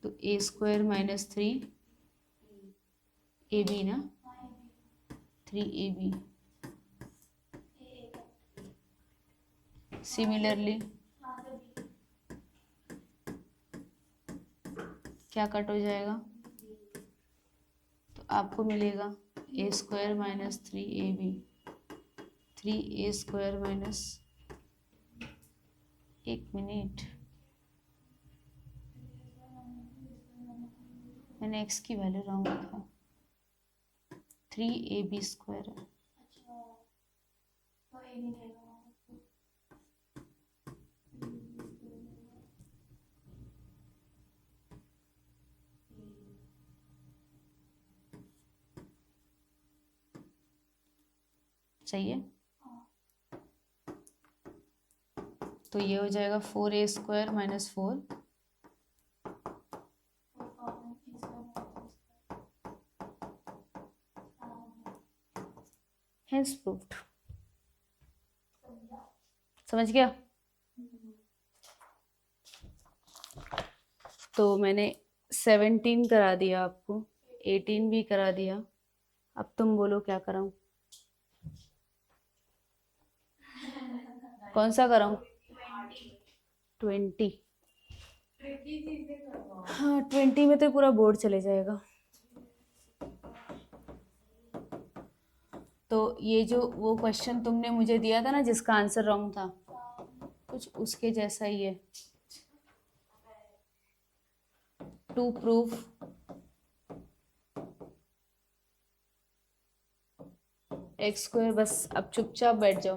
तो a स्क्वायर माइनस 3ab ना, 3ab। सिमिलरली क्या कट हो जाएगा, तो आपको मिलेगा a square minus 3ab 3a square minus, एक मिनट, मैंने x की वैल्यू रॉन्ग लिखा, 3ab स्क्वायर है। सही है? तो ये हो जाएगा 4a square minus 4 hence proved. समझ गया? तो मैंने 17 करा दिया आपको, 18 भी करा दिया। अब तुम बोलो क्या कराऊं, कौन सा कराऊं? 20। हाँ 20 में तो पूरा बोर्ड चले जाएगा। तो ये जो वो क्वेश्चन तुमने मुझे दिया था ना जिसका आंसर रॉन्ग था, कुछ उसके जैसा ही है। टू प्रूफ एक्स स्क्वायर, बस अब चुपचाप बैठ जाओ।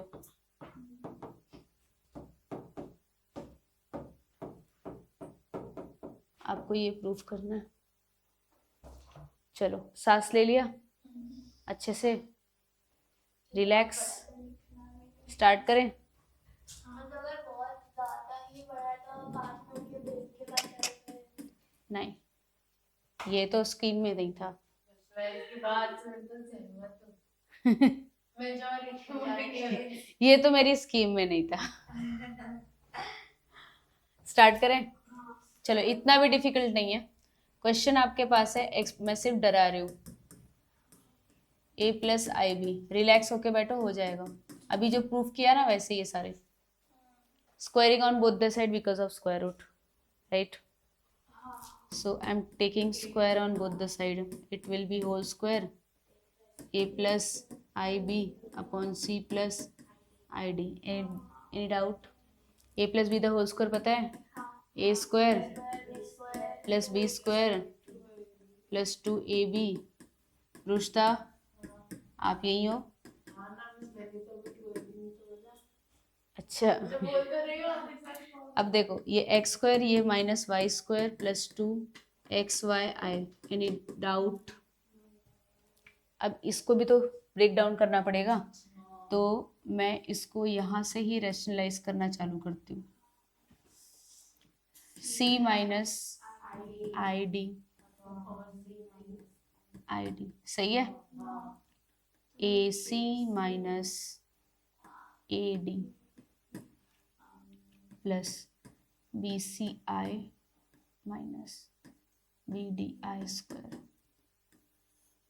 आपको ये प्रूफ करना है। चलो सांस ले लिया अच्छे से, रिलैक्स, स्टार्ट करें। हाँ, तो अगर बहुत ज्यादा ही बड़ा तो 5 मिनट के ब्रेक के बाद करेंगे। नहीं, ये तो स्कीम में नहीं था। इसके बाद से तो सहमत हूँ। मेजॉरिटी ये तो मेरी स्कीम में नहीं था। स्टार्ट करें। चलो इतना भी डिफिकल्ट नहीं है क्वेश्चन आपके पास है। मैं सिर्फ डरा रही हूँ। a plus I b, relax होके बैठो, हो जाएगा। अभी जो प्रूफ किया ना वैसे ये सारे। Squaring on both the side because of square root, right? So I'm taking square on both the side. It will be whole square a plus ib upon c plus id. Any doubt? a plus b the whole square पता है? a square plus b square plus 2ab. रुश्ता आप यही हो? अच्छा, अब देखो ये x square, ये minus Y square plus 2xyi. Any doubt? अब इसको भी तो ब्रेक डाउन करना पड़ेगा, तो मैं इसको यहाँ से ही रैशनलाइज करना चालू करती हूँ। c माइनस id सही है। ac minus ad plus BCI minus BDI square,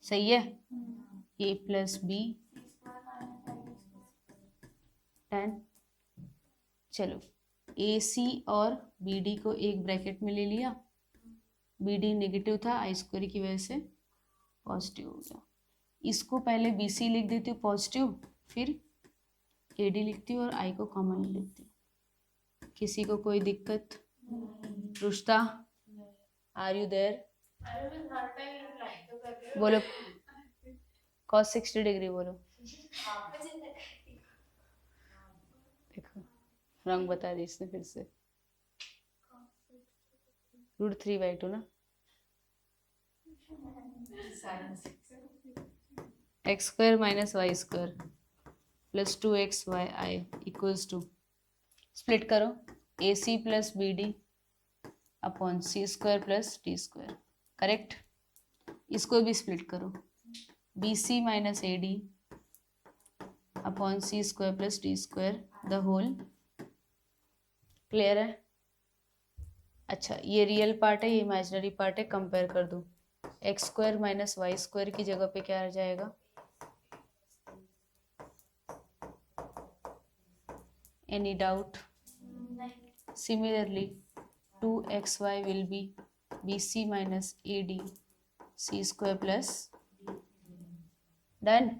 सही है। A plus b 10। चलो AC और BD को एक ब्रैकेट में ले लिया। BD नेगेटिव था, आई स्क्वायर की वजह से पॉजिटिव हो गया। इसको पहले BC लिख देती हूँ पॉजिटिव, फिर AD लिखती हूँ और I को कॉमन लिखती हूँ। किसी को कोई दिक्कत? रुश्ता, आर यू देयर? बोलो cos 60 डिग्री बोलो। देखो रंग बता दी इसने फिर से। √3/2 ना। X square minus Y square plus 2xyi equals to, split करो, AC plus BD upon C square plus D square, correct? इसको भी स्प्लिट करो, BC minus AD upon C square plus D square the whole. Clear है? अच्छा, ये real part है, ये imaginary part है, कंपेयर कर दो। X square minus Y square की जगह पे क्या आ जाएगा? Any doubt? Similarly, 2xy will be BC minus AD C square plus done.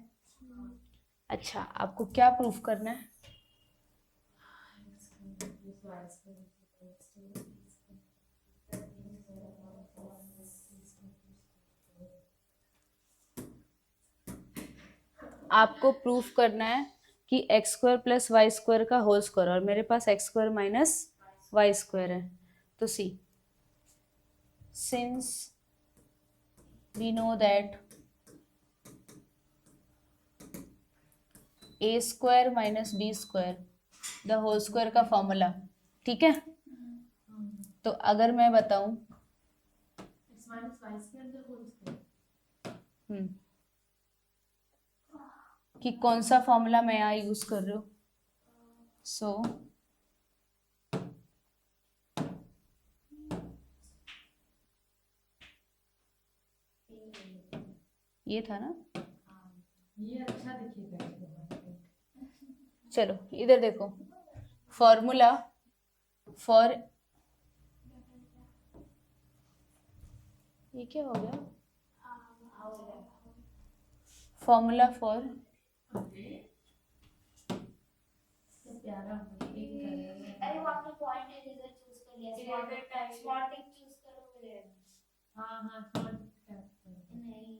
अच्छा, आपको क्या प्रूफ करना है? आपको प्रूफ करना है कि X square plus Y square का होल स्क्वायर, और मेरे पास X square minus Y square है। तो see, since we know that A square minus B square the whole square का फॉर्मूला, ठीक है? तो अगर मैं बताऊं कि कौन सा फॉर्मूला मैं यहाँ यूज कर रही हूँ, सो ये था ना। ये अच्छा दिखेगा। चलो इधर देखो, फॉर्मूला फॉर, ये क्या हो गया? फॉर्मूला फॉर अरे वो आपने पॉइंट इरेजर चूज कर लिया, स्पॉटिंग चूज करोगे। हाँ नहीं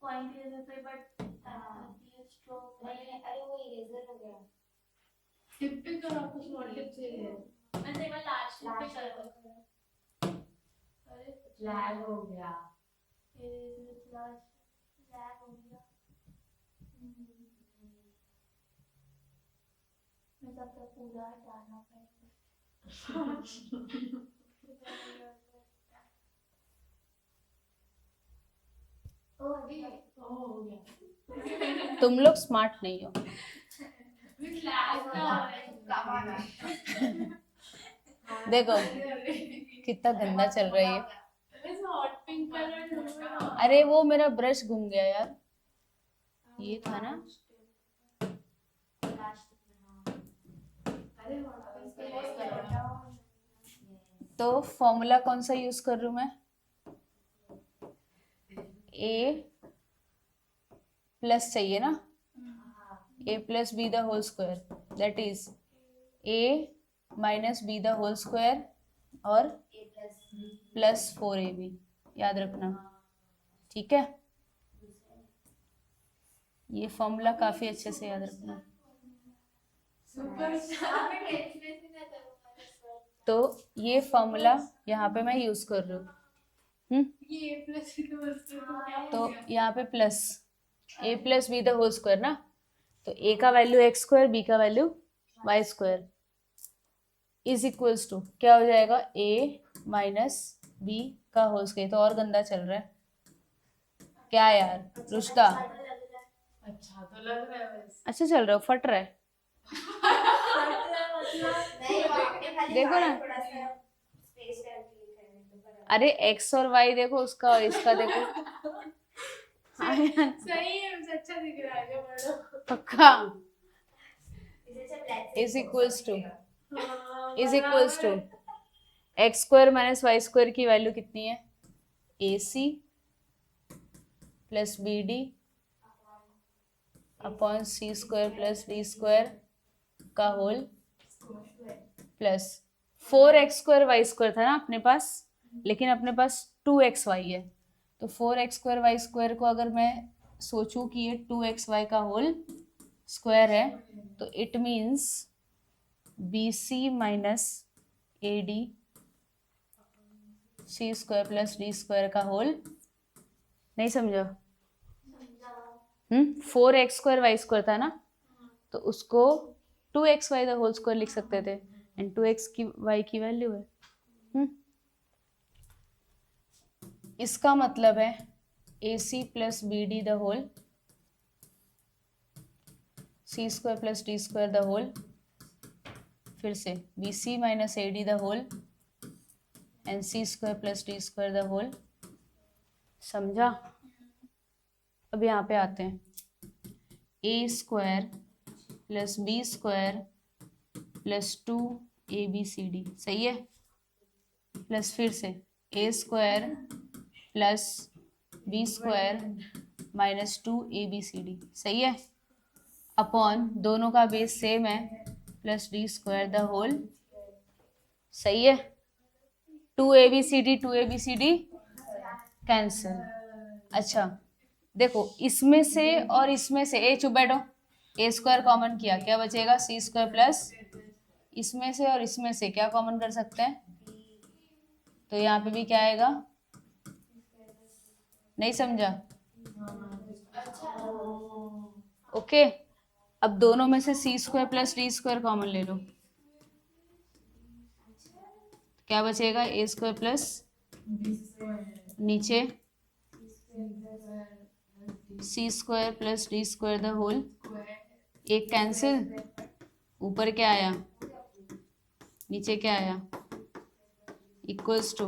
पॉइंट इरेजर पे बट अरे वो इरेजर हो गया। टिप पे करो, आपको स्मॉल टिप चाहिए। मैं तेरा लास्ट पे कर दूंगा। अरे लैग हो गया। इरेजर लास्ट लैग हो गया। मैं सबका पूरा हटाना पड़ेगा। ओ अभी हो गया। तुम लोग स्मार्ट नहीं हो। देखो कितना गंदा चल रहा है ये। Hot pink colour. अरे वो मेरा ब्रश घूम गया यार, ये था ना। तो फॉर्मूला कौन सा यूज कर रही हूं मैं? ए प्लस चाहिए ना, A plus B the whole square, that is A minus B the whole square और प्लस 4ab, याद रखना, ठीक है। ये फॉर्मूला काफी अच्छे से याद रखना। तो ये फॉर्मूला यहाँ पे मैं यूज कर रही हूँ। ये प्लस तो यहाँ पे plus a plus B the whole square ना, तो ए का वैल्यू एक्स स्क्वायर, बी का value y square is equals to क्या हो जाएगा, ए माइनस बी का होल स्क्वायर। तो और गंदा चल रहा है क्या यार रुश्ता? अच्छा तो लग रहा है वैसे। अच्छा चल रहा है, फट रहा है। देखो ना, अरे एक्स और वाई देखो, उसका और इसका देखो। सही है, अच्छा दिख रहा है जो पक्का is equals to X square minus Y square की वैल्यू कितनी है, A C plus B D upon C square plus D square का whole plus 4x square Y square था ना अपने पास, लेकिन अपने पास 2xy है। तो 4x स्क्वायर वाई स्क्वायर को अगर मैं सोचूं कि ये 2xy का होल स्क्वायर है, तो it means BC minus AD c square plus D square का होल, नहीं समझा? 4x स्क्वायर वाई स्क्वायर था ना, तो उसको 2xy द होल स्क्वायर लिख सकते थे, एंड 2x की y की वैल्यू है। इसका मतलब है AC plus B D the whole C square plus D square the whole, फिर से BC minus AD the whole and C square plus D square the whole. समझा? अब यहाँ पे आते हैं, A square plus B square plus 2ABCD, सही है, प्लस फिर से A square plus B square minus 2ABCD, सही है, अपॉन दोनों का बेस सेम है plus D square the whole, सही है। 2ABCD cancel. अच्छा देखो, इसमें से और इसमें से ए चुप बैठो, ए स्क्वायर कॉमन किया, क्या बचेगा, सी स्क्वायर प्लस इसमें से और इसमें से क्या कॉमन कर सकते हैं, तो यहाँ पे भी क्या आएगा, नहीं समझा? ओके, अब दोनों में से C square plus D square common ले लो, क्या बचेगा, ए स्क्वायर प्लस नीचे C square plus D square the whole, एक कैंसिल, ऊपर क्या आया, नीचे क्या आया, इक्वल्स टू,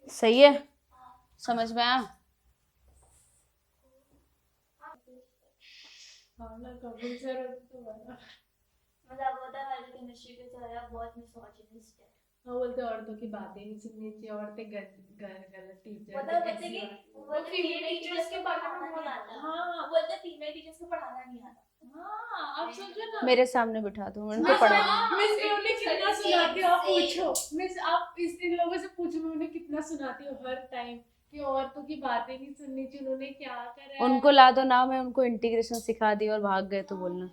सही है, समझ में आया? मतलब होता है केमिस्ट्री के सर बहुत मिसोजिनिस्ट है। हाँ बोलते औरतों की बातें नहीं सुननी चाहिए, औरतें गलत टीचर, मतलब बोलते कि वो फीमेल टीचर्स के पढ़ाना नहीं आता। हाँ बोलते फीमेल टीचर्स को पढ़ाना नहीं आता। हाँ अब सोचो ना, मेरे सामने बिठा दो, उनको पढ़ा। मिस मैं उन्हें कितना सुनाती हूँ, आप पूछो मिस, आप इन लोगों से पूछो मैं उन्हें कितना सुनाती हूँ हर टाइम कि औरतों की बातें नहीं सुननी चाहिए, उन्होंने क्या करा है। उनको ला दो ना, मैं उनको इंटीग्रेशन सिखा दी और भाग गए तो बोलना।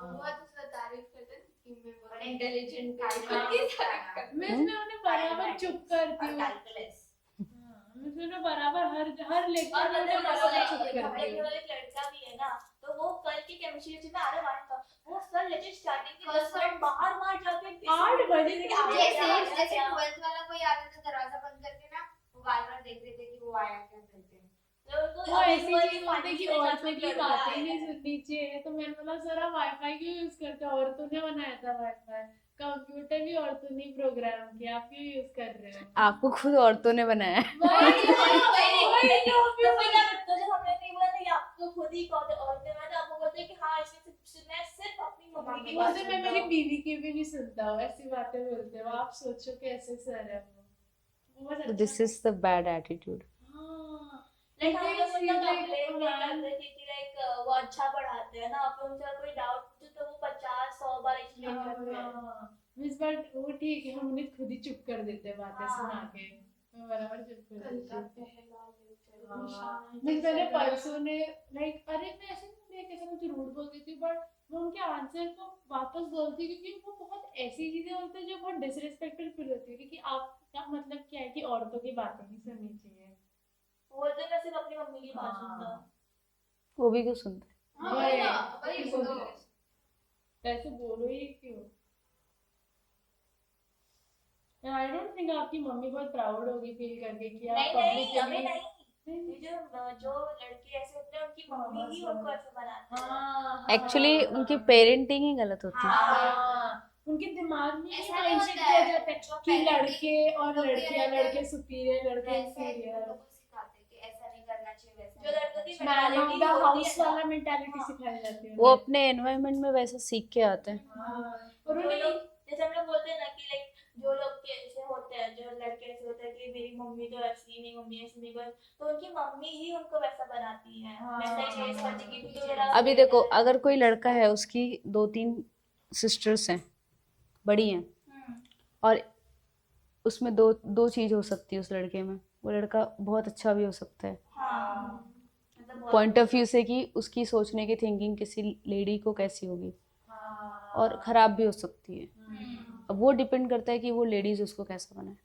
बहुत उसका तारीफ करते हैं कि मैं बहुत इंटेलिजेंट मैं उन्हें बराबर चुप करती हूँ। मैं उन्हें बराबर हर लेक्चर और में उन्हें बराबर चुप करती हमारे हूँ। घर एक लड़का भी है ना, तो वो कल की केमिस्ट्री लेक्चर में आ रहा है, वो सर लेक्चर स्टार्टिंग के 10 मिनट बाहर जाके 8 बजे जैसे 12th वाला कोई आता था दरवाजा बंद करके ना, वो बार-बार देख रहे थे कि वो आया क्या करते हैं। वो ऐसी चीज होती है कि औरतों की बातें नहीं सुननी चाहिए, तो मैंने बोला सर आप वाईफाई क्यों यूज करते हो, औरतों ने बनाया था वाईफाई, कंप्यूटर भी औरतों ने प्रोग्राम किया, आप क्यों यूज कर रहे हो। आपको खुद औरतों ने बनाया है। वैसे मैं मेरी बीवी की भी नहीं सुनता हूँ, ऐसी बातें बोलते हो आप, सोचो कैसे सर है वो बहुत अच्छा। This is the bad attitude. हाँ, लाइक हम लोग मतलब कंप्लेन नहीं करते कि लाइक वो अच्छा पढ़ाते हैं ना, फिर उनसे कोई डाउट पूछो तो वो 50-100 बार एक्सप्लेन करते हैं। मिस बट वो ठीक है, हम उन्हें खुद ही चुप कर देते हैं बातें हाँ। सुना के, मैं बराबर चुप कर देती हूँ। हाँ। मिस मैंने परसों ने लाइक अरे मैं ऐसे कैसे कुछ रूड बोल देती हूँ, बट मैं उनके आंसर को वापस बोलती हूँ, क्योंकि वो बहुत ऐसी चीजें होती है जो बहुत डिसरिस्पेक्टफुल फील होती है, क्योंकि आपका मतलब क्या है कि औरतों की बातें नहीं सुननी चाहिए। बोलते हैं मैं सिर्फ अपनी मम्मी की बात सुनता हूँ। वो भी क्यों सुनते? हाँ वही ना, वही बोलो। ऐसे बोलो ही क्यों? आई डोंट थिंक आपकी मम्मी बहुत प्राउड होगी फील करके कि आप नहीं अभी पब्लिकली नहीं, जो लड़के ऐसे होते हैं उनकी मम्मी ही उनको ऐसे बनाती है। हाँ एक्चुअली उनकी पेरेंटिंग ही गलत होती है। हाँ, उनके दिमाग में ऐसा ये नहीं माइंडसेट होता किया है, जाता है जो कि parenting लड़के और लोग भी लड़कियां, रहते हैं, लड़के सुपीरियर, लड़के वैसे इंफीरियर, लोगों को सिखाते हैं कि ऐसा नहीं करना चाहिए, वैसा जो नहीं लड़कों करना की चाहिए। मैन ऑफ द हाउस वाला हाँ। मेंटालिटी सिखाई जाती है वो अपने एनवायरनमेंट में वैसा सीख के आते हैं। हाँ, और और जो उन्हें लोग जैसे हम लोग बोलते हैं ना कि लाइक जो लोग के ऐसे होते हैं, जो लड़के ऐसे होते हैं कि मेरी मम्मी तो ऐसी नहीं, मम्मी ऐसी नहीं, बस तो उनकी मम्मी ही उनको वैसा बनाती है, वैसा ही रेस करती है, क्योंकि मेरा अभी देखो, अगर कोई लड़का है, उसकी 2-3 सिस्टर्स हैं, बड़ी हैं, और उसमें दो चीज हो सकती है उस लड़के में। वो लड़का बहुत अच्छा भी हो सकता है हाँ, मतलब पॉइंट ऑफ व्यू से कि उसकी सोचने की थिंकिंग किसी लेडी को कैसी होगी, और खराब भी हो सकती है। अब वो डिपेंड करता है कि वो लेडीज उसको कैसा बनाए।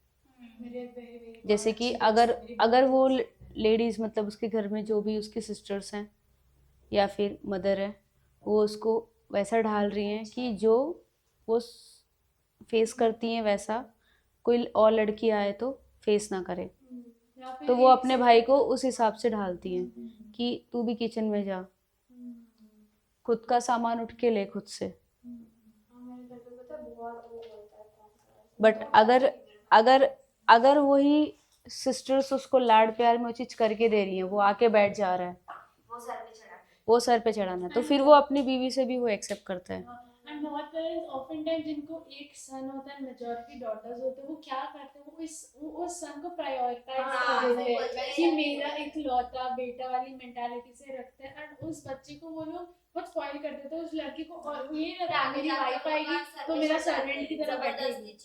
जैसे कि अगर वो लेडीज मतलब उसके घर में जो भी उसकी सिस्टर्स हैं या फिर मदर है, वो उसको वैसा ढाल रही हैं कि जो वो फेस करती हैं वैसा कोई और लड़की आए तो फेस ना करे, तो वो अपने भाई को उस हिसाब से ढालती हैं कि तू भी किचन में जा, खुद का सामान उठ के ले खुद से। बट अगर वही सिस्टर्स उसको लाड प्यार में वो चीज करके दे रही हैं, वो आके बैठ जा रहा है, वो सर पे चढ़ाना है, तो फिर वो अपनी बीवी से भी वो एक्सेप्ट करता है। एंड बहुत पेरेंट्स ऑफन टाइम जिनको एक सन होता है, मेजॉरिटी डॉटर्स होते हैं, वो क्या करते हैं, वो उस सन को प्रायोरिटाइज कर देते हैं कि मेरा इकलौता बेटा वाली मेंटालिटी से रखते हैं, एंड उस बच्चे को वो लोग बहुत स्पॉइल कर देते हैं, उस लड़की को, और ये रहता है मेरी वाइफ आएगी तो मेरा सर्वेंट की तरह बैठेगी,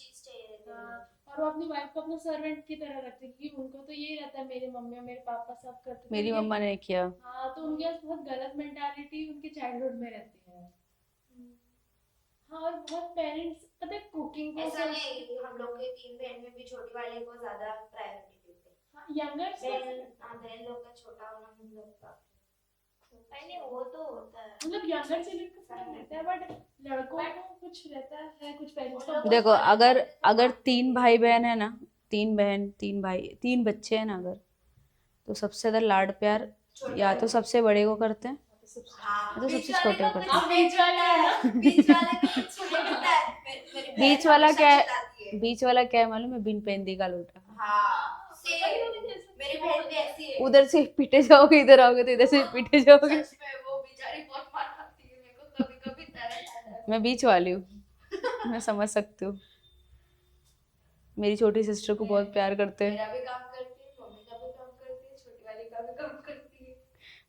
और वो अपनी वाइफ को अपना सर्वेंट की तरह रखते हैं, क्योंकि उनको तो यही रहता है मेरी मम्मी और मेरे पापा सब करते हैं, मेरी मम्मा ने किया। हाँ, तो उनके पास बहुत गलत मेंटालिटी उनके चाइल्डहुड में रहती है। हाँ, और बहुत पेरेंट्स पता है कुकिंग को ऐसा नहीं, हम लोग के 3 बहन में भी छोटी वाले को ज्यादा प्रायोरिटी देते हैं। यंगर बहन लोग का छोटा होना हम लोग का नहीं, वो तो होता है, मतलब यंगर से लेकर फर्क रहता है, बट लड़कों को कुछ रहता है, कुछ पेरेंट्स को देखो, अगर 3 भाई बहन है ना, 3 बहन 3 भाई 3 बच्चे हैं ना, अगर तो सबसे ज्यादा लाड प्यार या तो सबसे बड़े को करते हैं या तो सबसे छोटे को करते हैं। बीच वाला है ना, बीच वाले को कुछ नहीं पता है। मेरी बहन बीच वाला हमेशा क्या है? चिल्लाती है। बीच वाला क्या है मालूम है? बिन पेंदी का लोटा। हाँ, मेरी बहन भी ऐसी है। उधर से पीटे जाओगे, इधर आओगे तो इधर से पीटे जाओगे। सच में वो बेचारी बहुत मार खाती है, मेरे को कभी-कभी तरस आता है। मैं बीच वाली हूँ, मैं समझ सकती हूँ। मेरी छोटी सिस्टर को बहुत प्यार करते हैं। मेरा भी काम करती है, मम्मी का भी काम करती है, छोटी वाली का भी काम करती है।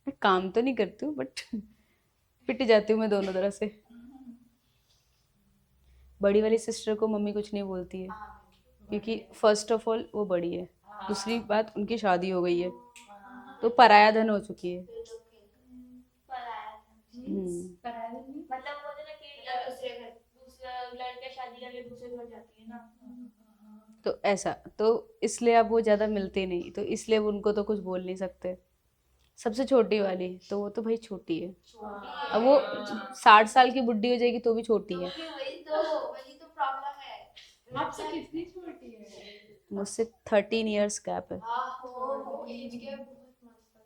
मैं काम तो नहीं करती हूँ, बट पिट जाती हूँ मैं दोनों तरह से। बड़ी वाली सिस्टर को मम्मी कुछ नहीं बोलती है, क्योंकि फर्स्ट ऑफ ऑल वो बड़ी है, दूसरी बात उनकी शादी हो गई है तो पराया धन हो चुकी है। पर आया था मतलब वो ना कि दूसरा लड़का शादी करके दूसरे घर जाती है ना। तो ऐसा तो इसलिए अब वो ज्यादा मिलते नहीं, तो इसलिए वो उनको तो कुछ बोल नहीं सकते। सबसे छोटी वाली तो वो तो भाई छोटी है, अब वो 60 साल की बुड्ढी हो जाएगी तो भी छोटी है। वही तो प्रॉब्लम है। आपसे कितनी छोटी है? मुझसे 13 इयर्स गैप है। एज के बहुत मस्त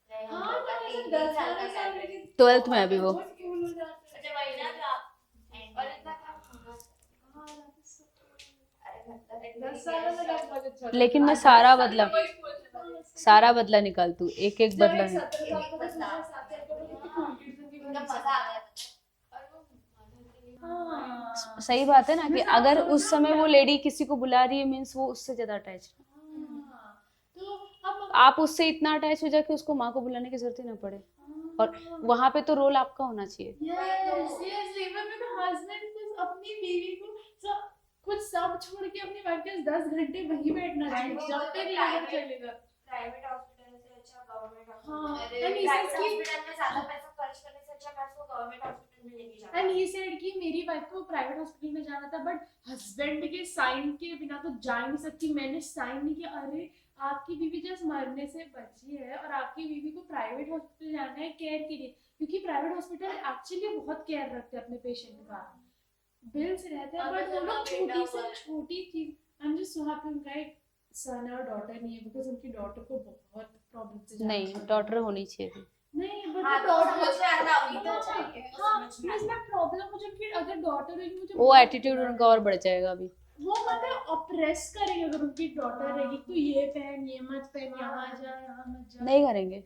है। हाँ तो ऐसे 10-12 साल लड़के 12th में है अभी वो। बहुत cool हो जाते हैं। अच्छा वही ना आप और इतना हाँ, अरे 10 साल में लड़का बहुत अच्छा लेकिन मैं लगता है। सारा बदला निकालती हूँ, एक एक जब बदला एक निकाल। 17 साल का बच्चा 7 साल का बच्चा कितनी cool kids होती है, उनका मजा आता है और वो हाँ। सही बात है ना कि अगर उस समय वो लेडी किसी को बुला रही है मीन्स वो उससे ज्यादा अटैच है। हाँ, तो अब आप उससे इतना अटैच हो जाए कि उसको माँ को बुलाने की जरूरत ही ना पड़े, और वहां पे तो रोल आपका होना चाहिए। yes even with husband को अपनी बीवी को कुछ सब छोड़ के अपनी वाइफ के 10 घंटे वहीं बैठना चाहिए जब तक लेबर चलेगा। प्राइवेट हॉस्पिटल से अच्छा गवर्नमेंट हाँ, hospital and he private says कि- हॉस्पिटल में ज्यादा पैसा खर्च करने से अच्छा मैं उसको गवर्नमेंट हॉस्पिटल में लेके जाता एंड ही सेड कि मेरी वाइफ को प्राइवेट हॉस्पिटल में जाना था बट हस्बैंड के साइन के बिना तो जा ही नहीं सकती। मैंने साइन नहीं किया। अरे आपकी बीवी जस्ट मरने से बची है और आपकी बीवी को प्राइवेट हॉस्पिटल जाना है केयर के लिए, क्योंकि प्राइवेट हॉस्पिटल एक्चुअली बहुत केयर रखते हैं अपने पेशेंट का, बिल्स रहते हैं बट वो लोग छोटी से छोटी चीज। I am just so happy उनका एक सन और डॉटर नहीं है बिकॉज उनकी डॉटर को बहुत प्रॉब्लम से जाना नहीं, पड़ा। डॉटर होनी चाहिए थी। नहीं बट हाँ, तो डॉटर समझ में आता है, अभी तो चाहिए, हाँ समझ में मैं प्रॉब्लम मुझे उनकी अगर डॉटर होगी मुझे वो बहुत एटीट्यूड बुरा उनका और बढ़ जाएगा अभी। वो मतलब ऑप्रेस करेंगे अगर उनकी डॉटर रहेगी तो ये पहन ये मत पहन यहाँ जा यहाँ मत जा। नहीं करेंगे,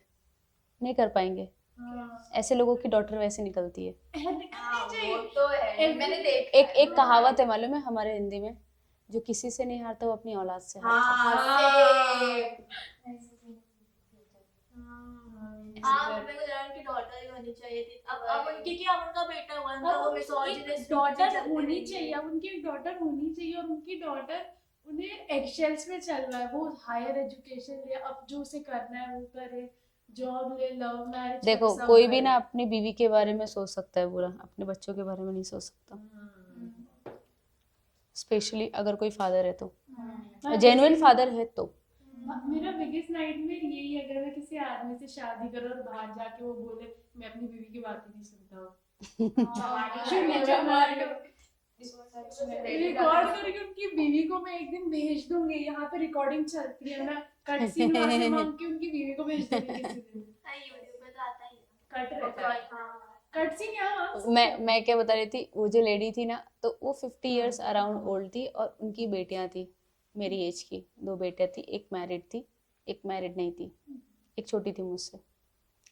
नहीं कर पाएंगे। हाँ। ऐसे लोगों की डॉटर वैसे निकलती है। निकलनी चाहिए। वो तो है मैंने देखा एक एक कहावत है मालूम है हमारे हिंदी में, जो किसी से नहीं हारता वो अपनी औलाद से हारता है। मेरे को लगा कि डॉटर ही होनी चाहिए थी। अब उनकी क्या, उनका बेटा हुआ उनका वो मिसोजिनिस्ट डॉटर होनी चाहिए। अब उनकी एक डॉटर होनी चाहिए और उनकी डॉटर उन्हें एक्सेल्स में चल रहा है। वो हायर एजुकेशन ले, अब जो उसे करना है वो करे, जॉब ले, लव मैरिज। देखो कोई भी ना अपनी बीवी के बारे में सोच सकता है बुरा, अपने बच्चों के बारे में नहीं सोच सकता, स्पेशली अगर कोई फादर है तो, जेन्युइन फादर है तो। मेरा बिगेस्ट नाइटमेयर यही है, अगर मैं किसी आदमी से शादी करूं और बाहर जाके वो बोले मैं अपनी बीवी की बात ही नहीं सुनता रिकॉर्ड करके उनकी बीवी को मैं एक दिन भेज दूंगी। यहाँ पे रिकॉर्डिंग चलती है, मैं कट सीन वहाँ से मांग के उनकी बीवी को भेज दूंगी किसी दिन। यूट्यूब पे तो आता ही है। कट रहता है, कट सीन यहाँ। मैं क्या बता रही थी, वो जो लेडी थी ना तो वो 50 इयर्स अराउंड ओल्ड थी और उनकी बेटियां थी मेरी एज की, 2 बेटियां थी, एक मैरिड थी एक मैरिड नहीं थी, एक छोटी थी मुझसे।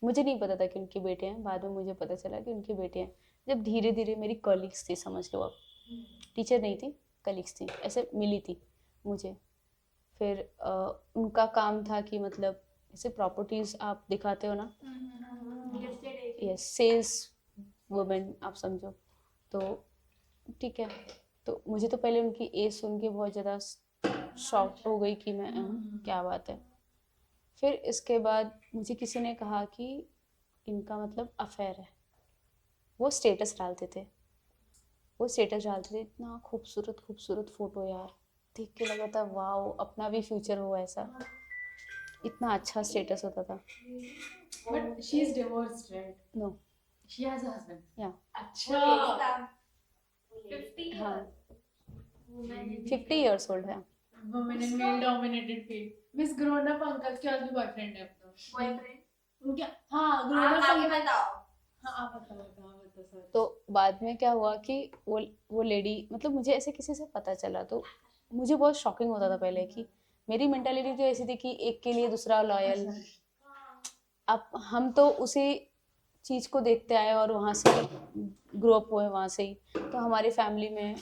मुझे नहीं पता था कि उनकी बेटियां हैं, बाद में मुझे पता चला कि उनकी बेटियां हैं। जब धीरे धीरे मेरी कलीग्स थी, समझ लो आप, टीचर नहीं थी, कलीग्स थी, ऐसे मिली थी मुझे। फिर उनका काम था कि मतलब ऐसे प्रॉपर्टीज आप दिखाते हो ना, यस, सेल्स वुमेन आप समझो, तो ठीक है। तो मुझे तो पहले उनकी एज सुन के बहुत ज़्यादा शॉक हो गई कि मैं क्या बात है। फिर इसके बाद मुझे किसी ने कहा कि इनका मतलब अफेयर है। वो स्टेटस डालते थे, इतना खूबसूरत खूबसूरत फोटो यार, देख के लगा था वाओ अपना भी फ्यूचर हो ऐसा, इतना अच्छा स्टेटस होता था। But she is divorced, right? No, She has a husband. या अच्छा। 50 हाँ, women 50 इयर्स ओल्ड है। Women in male dominated field. Miss grown up uncle के आज भी बॉयफ्रेंड है अपना। बॉयफ्रेंड उनके हाँ grown आप up आगे uncle। बताओ। हाँ आप बताओ सर। तो बाद में क्या हुआ कि वो लेडी, मतलब मुझे ऐसे किसी से पता चला तो मुझे बहुत शॉकिंग होता था पहले कि मेरी मेंटालिटी तो ऐसी थी कि एक के लिए दूसरा लॉयल। अब हम तो उसी चीज़ को देखते आए और वहाँ से ग्रो अप हुए वहाँ से ही, तो हमारी फैमिली में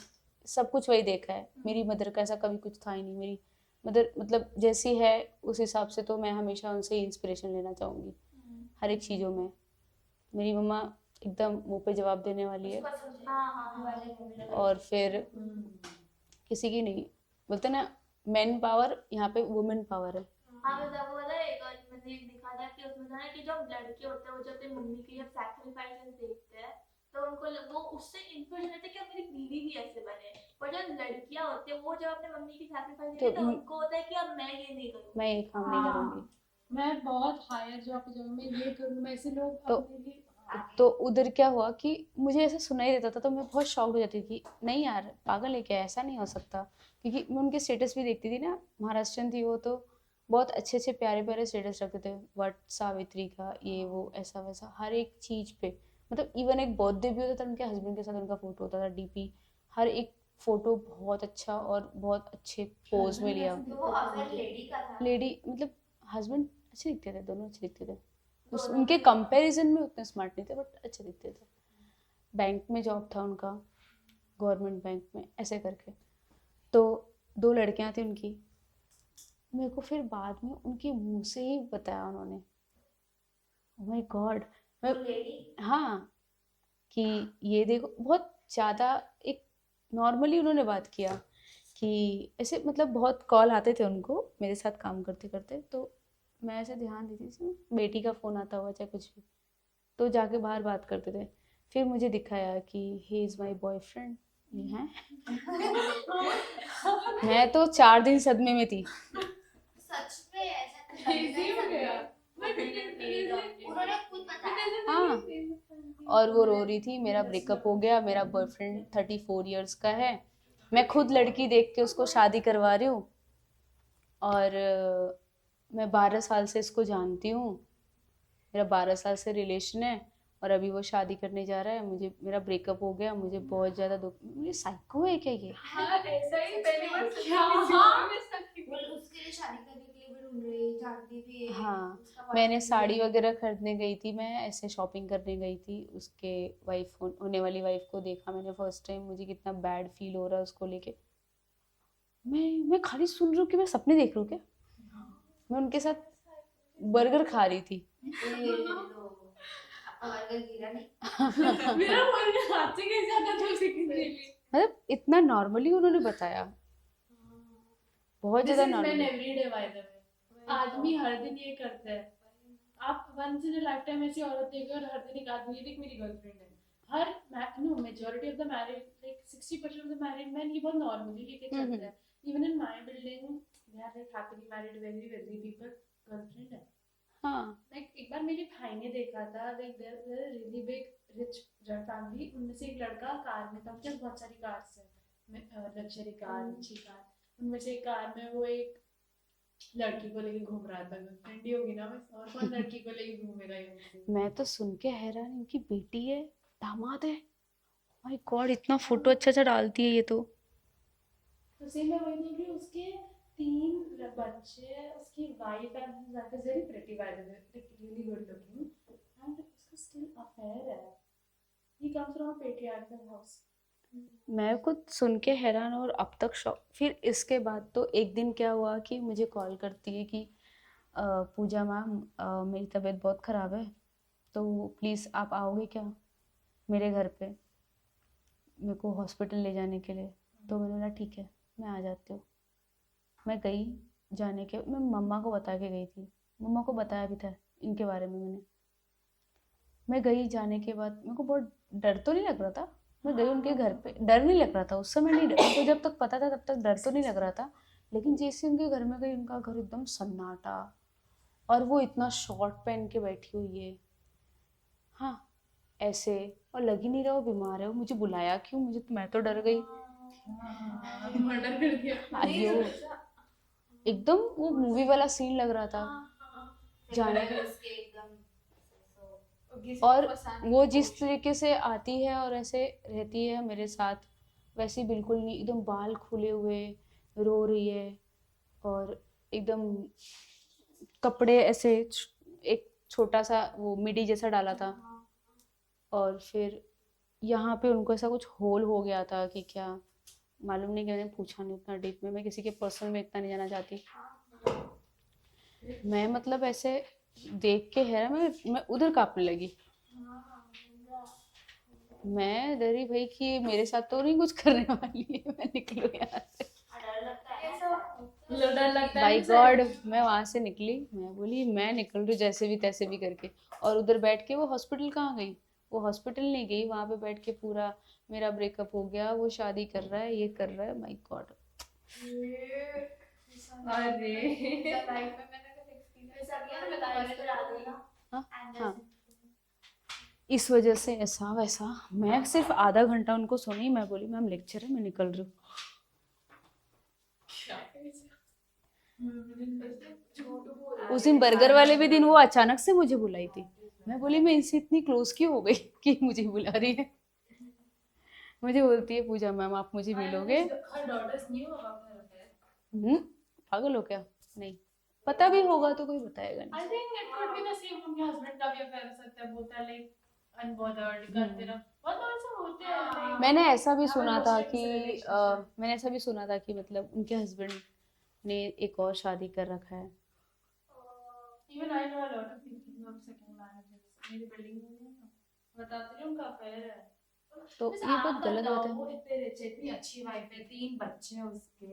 सब कुछ वही देखा है। मेरी मदर का ऐसा कभी कुछ था ही नहीं। मेरी मदर मतलब जैसी है उस हिसाब से तो मैं हमेशा उनसे इंस्पिरेशन लेना चाहूँगी हर एक चीज़ों में। मेरी मम्मा एकदम मुंह पे जवाब देने वाली है, और फिर किसी की नहीं, बोलते ना मैन पावर, यहाँ पे वुमेन पावर है। हाँ मतलब वो ना एक और मैंने एक दिखा था कि उसमें था ना कि जो लड़के होते हैं वो जब अपनी मम्मी की जब सैक्रिफाइसेस देखते हैं तो उनको वो उससे इंस्पिरेशन लेते हैं कि मेरी बीवी भी ऐसे बने। पर जो लड़कियां होती है वो जब अपने मम्मी की सैक्रिफाइस देखती है तो उनको होता है कि अब मैं ये नहीं करूँगी, मैं ये काम नहीं हाँ। करूँगी। मैं बहुत हायर जॉब पे जाऊँ, मैं ये करूँ, मैं ऐसे लोग तो- अपने लिए तो उधर क्या हुआ कि मुझे ऐसा सुनाई देता था तो मैं बहुत शॉक्ड हो जाती थी, नहीं यार पागल है क्या, ऐसा नहीं हो सकता। क्योंकि मैं उनके स्टेटस भी देखती थी ना, महाराष्ट्रन थी वो, तो बहुत अच्छे अच्छे प्यारे प्यारे स्टेटस रखते थे, वट सावित्री का ये वो ऐसा वैसा हर एक चीज़ पे। मतलब इवन एक बर्थडे भी होता था उनके हस्बैंड के साथ, उनका फोटो होता था डीपी, हर एक फोटो बहुत अच्छा और बहुत अच्छे पोज में लिया। तो वो अफेयर लेडी का था। लेडी मतलब हस्बैंड अच्छे दिखते थे, दोनों अच्छे दिखते थे। दोनों उनके के- कंपैरिजन में उतने स्मार्ट नहीं थे बट अच्छे दिखते थे। बैंक में जॉब था उनका, गवर्नमेंट बैंक में ऐसे करके। तो 2 लड़कियां थी उनकी। मेरे को फिर बाद में उनके मुंह से ही बताया उन्होंने, ओह माय गॉड। मैं वो लेडी हाँ, कि ये देखो बहुत ज़्यादा एक नॉर्मली उन्होंने बात किया कि ऐसे मतलब बहुत कॉल आते थे उनको मेरे साथ काम करते करते, तो मैं ऐसे ध्यान देती थी, बेटी का फ़ोन आता हुआ चाहे कुछ भी, तो जाके बाहर बात करते थे। फिर मुझे दिखाया कि ही इज़ माई बॉयफ्रेंड। ये हैं मैं तो 4 दिन सदमे में थी। सच में ऐसा Crazy हो गया। उन्होंने खुद बताया। हाँ, और वो रो रही थी मेरा ब्रेकअप हो गया, मेरा बॉयफ्रेंड 34 इयर्स का है, मैं खुद लड़की देख के उसको शादी करवा रही हूँ, और मैं 12 साल से इसको जानती हूँ, मेरा 12 साल से रिलेशन है, और अभी वो शादी करने जा रहा है, मुझे मेरा ब्रेकअप हो गया, मुझे बहुत ज़्यादा दुख। मुझे साइको है क्या ये? हाँ ऐसा ही पहली बार सच सुना में? किसी हाँ। को भी सच वो उसके लिए शादी करने के लिए भी ढूंढ रही, जानती भी है। हाँ, उसका मैंने boyfriend साड़ी भी है। वगैरह खरीदने गई थी, मैं ऐसे शॉपिंग करने गई थी, उसके वाइफ होने वाली वाइफ को देखा मैंने फर्स्ट टाइम, मुझे कितना बैड फील हो रहा है उसको लेके। मैं खाली सुन रही हूँ कि मैं सपने देख रही हूँ क्या। मैं उनके साथ बर्गर खा रही थी। ये लो, आपका बर्गर गिरा नहीं। मेरा मन हाथ से कैसे आता था सीखने के लिए। मतलब इतना नॉर्मली उन्होंने बताया, बहुत This ज़्यादा is men normally. every day by the way. आदमी हर दिन ये करता है। आप वंस इन लाइफ टाइम ऐसी औरत देखो और हर दिन एक आदमी ये देख मेरी गर्लफ्रेंड है। हर no majority of the married like 60% of the married man ये बहुत नॉर्मली लेके चलते हैं। Even in my building they are like happily married very wealthy people, girlfriend है। हाँ, लाइक एक बार मेरे भाई ने देखा था, like they're really big rich family, उनमें से एक लड़का कार में था, उनके पास बहुत सारी कार्स है, लग्जरी कार, अच्छी कार। उनमें से एक कार में वो एक लड़की को लेके घूम रहा था, गर्लफ्रेंड ही होगी ना बस, और कौन लड़की को लेके घूमेगा ये। मैं तो सुन के हैरान हूँ कि बेटी है, दामाद है, माय गॉड इतना फोटो अच्छा अच्छा डालती है ये तो। तो सेम मैं वही बोल रही हूँ, उसके 3 बच्चे, उसकी wife and that is very pretty by the way, like really good looking, and उसका स्टिल अफेयर है। He comes from a patriarchal house. मैं खुद सुन के हैरान और अब तक शॉक। फिर इसके बाद तो एक दिन क्या हुआ कि मुझे कॉल करती है कि पूजा मैम मेरी तबीयत बहुत ख़राब है, तो प्लीज़ आप आओगे क्या मेरे घर पे मेरे को हॉस्पिटल ले जाने के लिए। तो मैंने बोला ठीक है मैं आ जाती हूँ। मैं गई, जाने के मैं मम्मा को बता के गई थी, मम्मा को बताया भी था इनके बारे में मैंने। मैं गई, जाने के बाद मेरे को बहुत डर तो नहीं लग रहा था, मैं गई उनके घर पे, डर नहीं लग रहा था उस समय, नहीं तो जब तक पता था तब तक डर तो नहीं लग रहा था, लेकिन जैसे उनके घर में गई उनका घर एकदम सन्नाटा, और वो इतना शॉर्ट पहन के बैठी हुई है, हाँ ऐसे, और लग ही नहीं रहा वो बीमार है। वो मुझे बुलाया क्यों, मुझे तो, मैं तो डर गई। मर्डर कर दिया। आयो एकदम वो मूवी वाला सीन लग रहा था जाने फिर उसके एकदम और वो जिस तरीके से आती है और ऐसे रहती है मेरे साथ, वैसे बिल्कुल नहीं, एकदम बाल खुले हुए रो रही है, और एकदम कपड़े ऐसे एक छोटा सा वो मिडी जैसा डाला था, और फिर यहाँ पे उनको ऐसा कुछ होल हो गया था कि क्या मालूम नहीं, कि मैंने पूछा नहीं उतना डीप में, मैं किसी के पर्सनल में इतना नहीं जाना चाहती। मैं मतलब ऐसे देख के हैरान, मैं उधर कांपने लगी। मैं डरी भाई कि मेरे साथ तो नहीं कुछ करने वाली है, मैं निकलूँ यहाँ से। डर लगता है। डर लगता है बाय मुझे। गॉड, मैं वहां से निकली, मैं बोली मैं निकल रही हूँ जैसे भी तैसे भी करके, और उधर बैठ के वो हॉस्पिटल कहाँ गई, वो हॉस्पिटल नहीं गई, वहां पे बैठ के पूरा मेरा ब्रेकअप हो गया, वो शादी कर रहा है, ये कर रहा है, माय गॉड। अरे लाइफ में मैंने कुछ एक्सपीरियंस किया ना, बताया हाँ हाँ, इस वजह से ऐसा वैसा, मैं सिर्फ आधा घंटा उनको सुनी, मैं बोली मैम लेक्चर है, मैं निकल रही हूँ। उस दिन बर्गर वाले भी दिन वो अचानक से मुझे बुलाई थी, मैं बोली मैं इनसे इतनी क्लोज क्यों हो गई कि मुझे बुला रही है। मुझे बोलती है पूजा मैम आप मुझे मिलोगे। पागल हो क्या, नहीं पता भी होगा तो कोई बताएगा नहीं। I think it could be the same, उनके husband का भी affair हो सकता है, बोलता है like unbothered करते रहो, बहुत ऐसे होते हैं like, मैंने ऐसा भी सुना था emotions कि relationship। मैंने ऐसा भी सुना था कि मतलब उनके हस्बैंड ने एक और शादी कर रखा है। Even I know a lot of people of second marriages, मेरी बिल्डिंग में है ना, बताते हैं उनका affair है। तो वैसे ये आप बहुत गलत बताओ, बात है। वो इतने रिच है, इतनी अच्छी वाइफ है, 3 बच्चे हैं उसके,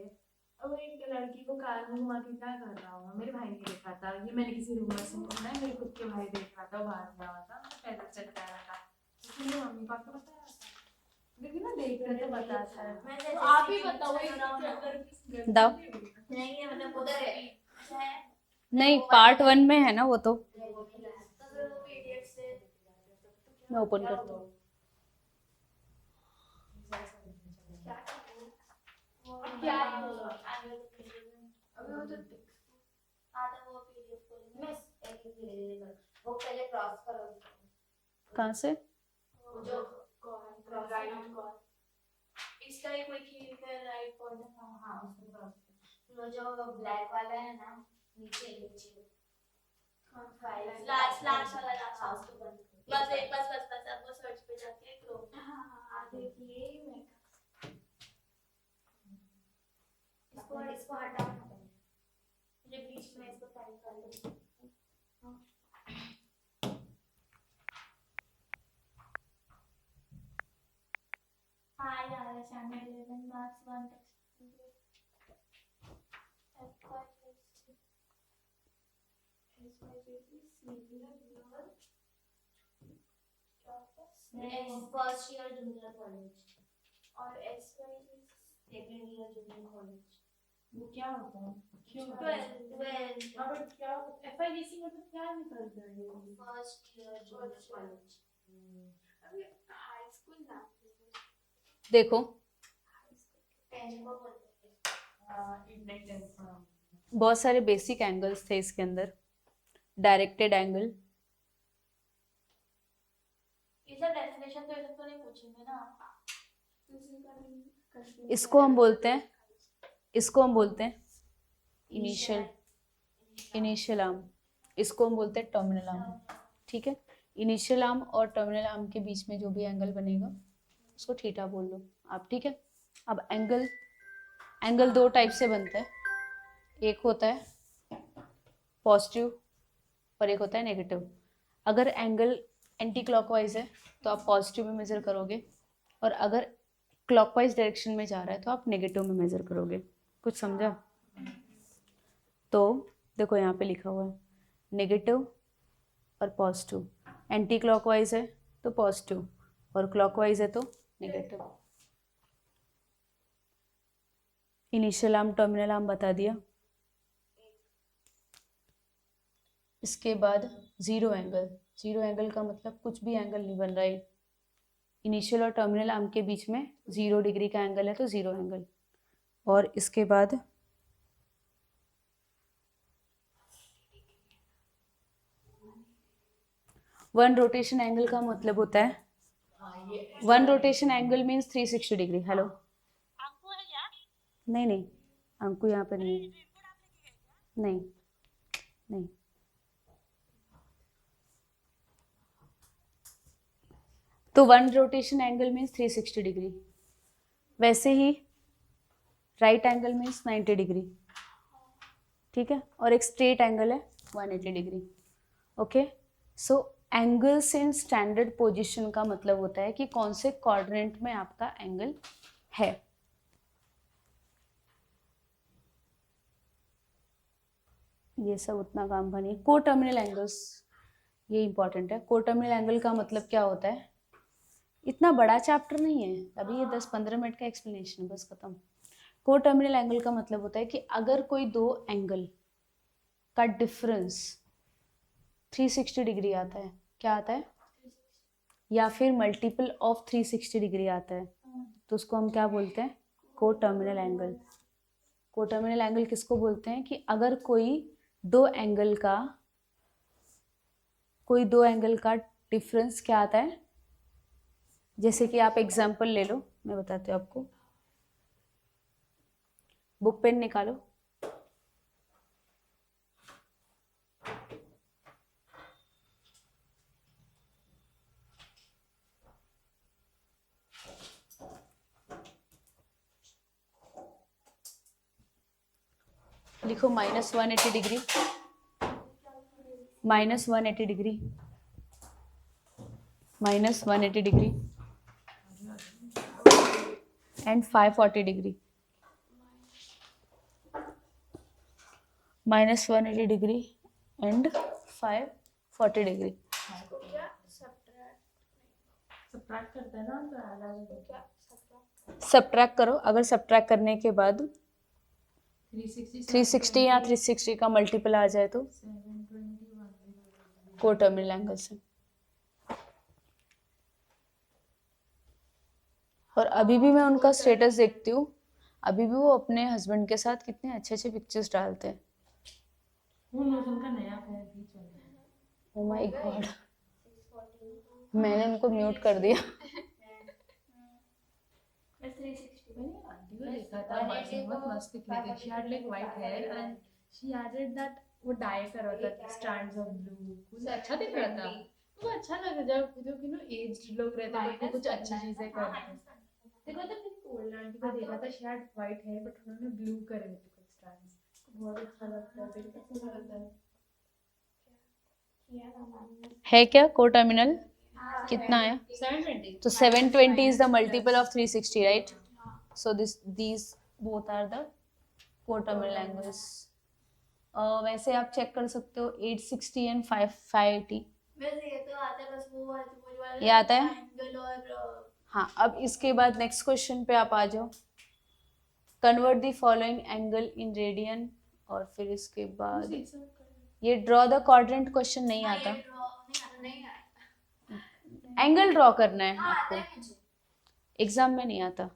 अब वो एक लड़की को कार में घुमा के क्या कर रहा होगा। मेरे भाई ने देखा था ये, मैंने किसी रूमर से नहीं सुना है, मेरे खुद के भाई देख रहा था, वो बाहर गया हुआ था, मैं पैदल चल के आ रहा था, उसने मेरे मम्मी पापा को बताया था, लेकिन ना देख रहे तो बताता है। मैं तो आप ही बताओ एक अंदर दाओ। नहीं है, मतलब उधर है नहीं पार्ट 1 में है ना वो, तो तो फिर वो पीडीएफ से मैं ओपन करती हूँ। क्या होगा अभी वो तो आधा वो पीडीएफ खोलेंगे, एक धीरे-धीरे वो पहले क्रॉस करो कहाँ से? वो जो क्रॉस राइट कॉल इसका ही कोई खेल कर राइट पॉइंट, हाँ उसको क्रॉस वो जो ब्लैक वाला है ना नीचे फाइल लास्ट वाला लास्ट उसको बंद करो। बस अब वो सर्च पे जाके क्रोम आगे किए मैं इसको हटाओ ना पहले, मुझे बीच में इसको टाइप कर दो। हाँ यार channel 11 marks 1 first year junior college और सेकंड ईयर जूनियर कॉलेज। वो क्या होता है, क्यों 12 अब क्या एफआईडीसी मतलब क्या निकलता है ये? First year junior college. अभी हाई स्कूल ना देखो 10 को बोलते हैं बहुत सारे बेसिक एंगल्स थे इसके अंदर। डायरेक्टेड एंगल, ये सब डेफिनेशन तो ये सब तो नहीं पूछेंगे ना। इसको हम बोलते हैं इनिशियल आर्म, इसको हम बोलते हैं टर्मिनल आर्म। ठीक है, इनिशियल आर्म और टर्मिनल आर्म के बीच में जो भी एंगल बनेगा उसको थीटा बोल लो आप। ठीक है, अब एंगल 2 टाइप से बनता है, एक होता है पॉजिटिव और एक होता है नेगेटिव। अगर एंगल एंटी क्लॉकवाइज है तो आप पॉजिटिव में मेजर करोगे, और अगर क्लॉकवाइज डायरेक्शन में जा रहा है तो आप नेगेटिव में मेजर करोगे। कुछ समझा? तो देखो यहाँ पे लिखा हुआ है नेगेटिव और पॉजिटिव। एंटी क्लॉकवाइज है तो पॉजिटिव और क्लॉकवाइज है तो negative. Initial arm terminal arm बता दिया। इसके बाद जीरो एंगल का मतलब कुछ भी एंगल नहीं बन रहा है। इनिशियल और टर्मिनल आर्म के बीच में 0 डिग्री का एंगल है तो जीरो एंगल। और इसके बाद वन रोटेशन एंगल का मतलब होता है, one rotation angle means 360 degree. Hello, नहीं अंकु यहाँ पे नहीं है, नहीं तो one rotation angle means 360 degree. वैसे ही राइट एंगल मीन्स 90 डिग्री। ठीक है, और एक स्ट्रेट एंगल है 180 degree. Okay, so angles in standard position का मतलब होता है कि कौन से क्वाड्रेंट में आपका एंगल है। ये सब उतना काम का नहीं। को टर्मिनल एंगल्स, ये इंपॉर्टेंट है। को टर्मिनल एंगल का मतलब क्या होता है, इतना बड़ा चैप्टर नहीं है अभी, ये 10-15 मिनट का एक्सप्लेनेशन बस खत्म। को टर्मिनल एंगल का मतलब होता है कि अगर कोई दो एंगल का डिफरेंस 360 डिग्री आता है, क्या आता है, या फिर मल्टीपल ऑफ 360 डिग्री आता है, तो उसको हम क्या बोलते हैं, को टर्मिनल एंगल। को टर्मिनल एंगल किसको बोलते हैं कि अगर कोई दो एंगल का डिफरेंस क्या आता है, जैसे कि आप एग्जांपल ले लो, मैं बताती हूँ आपको। बुक पेन निकालो। लिखो -180 degree, -180 degree, -180 degree and 540 degree, -180 degree and 540 degree. Subtract करते हैं ना तो अलग क्या सब्ट्रैक्ट करो, अगर सब्ट्रैक्ट करने के बाद 360 या 360 का मल्टीपल आ जाए तो को टर्मिनल एंगल से। और अभी भी मैं उनका स्टेटस देखती हूँ, अभी भी वो अपने हस्बैंड के साथ कितने अच्छे अच्छे पिक्चर्स डालते हैं। उनका नया फेयर भी चल रहा है। ओ माय गॉड, मैंने उनको म्यूट कर दिया। मैंने आंटी को देखा था, बहुत मस्त दिख रही थी। She had like white hair and she added that वो डाई कर रहा था स्ट्रैंड्स ऑफ ब्लू। अच्छा दिख रहा था वो, अच्छा लगा जब जो कि नो एज्ड लोग रहते हैं वो कुछ अच्छी चीजें करते हैं। देखो तो मेरी ओल्ड आंटी को देखा था, she had white hair but उन्होंने ब्लू करे हुए थे कुछ स्ट्रैंड्स। बहुत अच्छा लगता है, देखो कैसा लगता है क्या को टर्मिनल कितना आया, 720। तो 720 is the multiple of 360, right? So these both are the co-terminal angles. वैसे आप चेक कर सकते हो 860 एंड 580। वैसे ये तो आता है, बस वो वाला ये आता है? एंगल और हाँ, अब इसके बाद नेक्स्ट क्वेश्चन पे आप आ जाओ। Convert the following angle in radian, और फिर इसके बाद ये ड्रॉ द क्वाड्रेंट क्वेश्चन नहीं आता, नहीं एंगल ड्रॉ करना है आपको, एग्जाम में नहीं आता।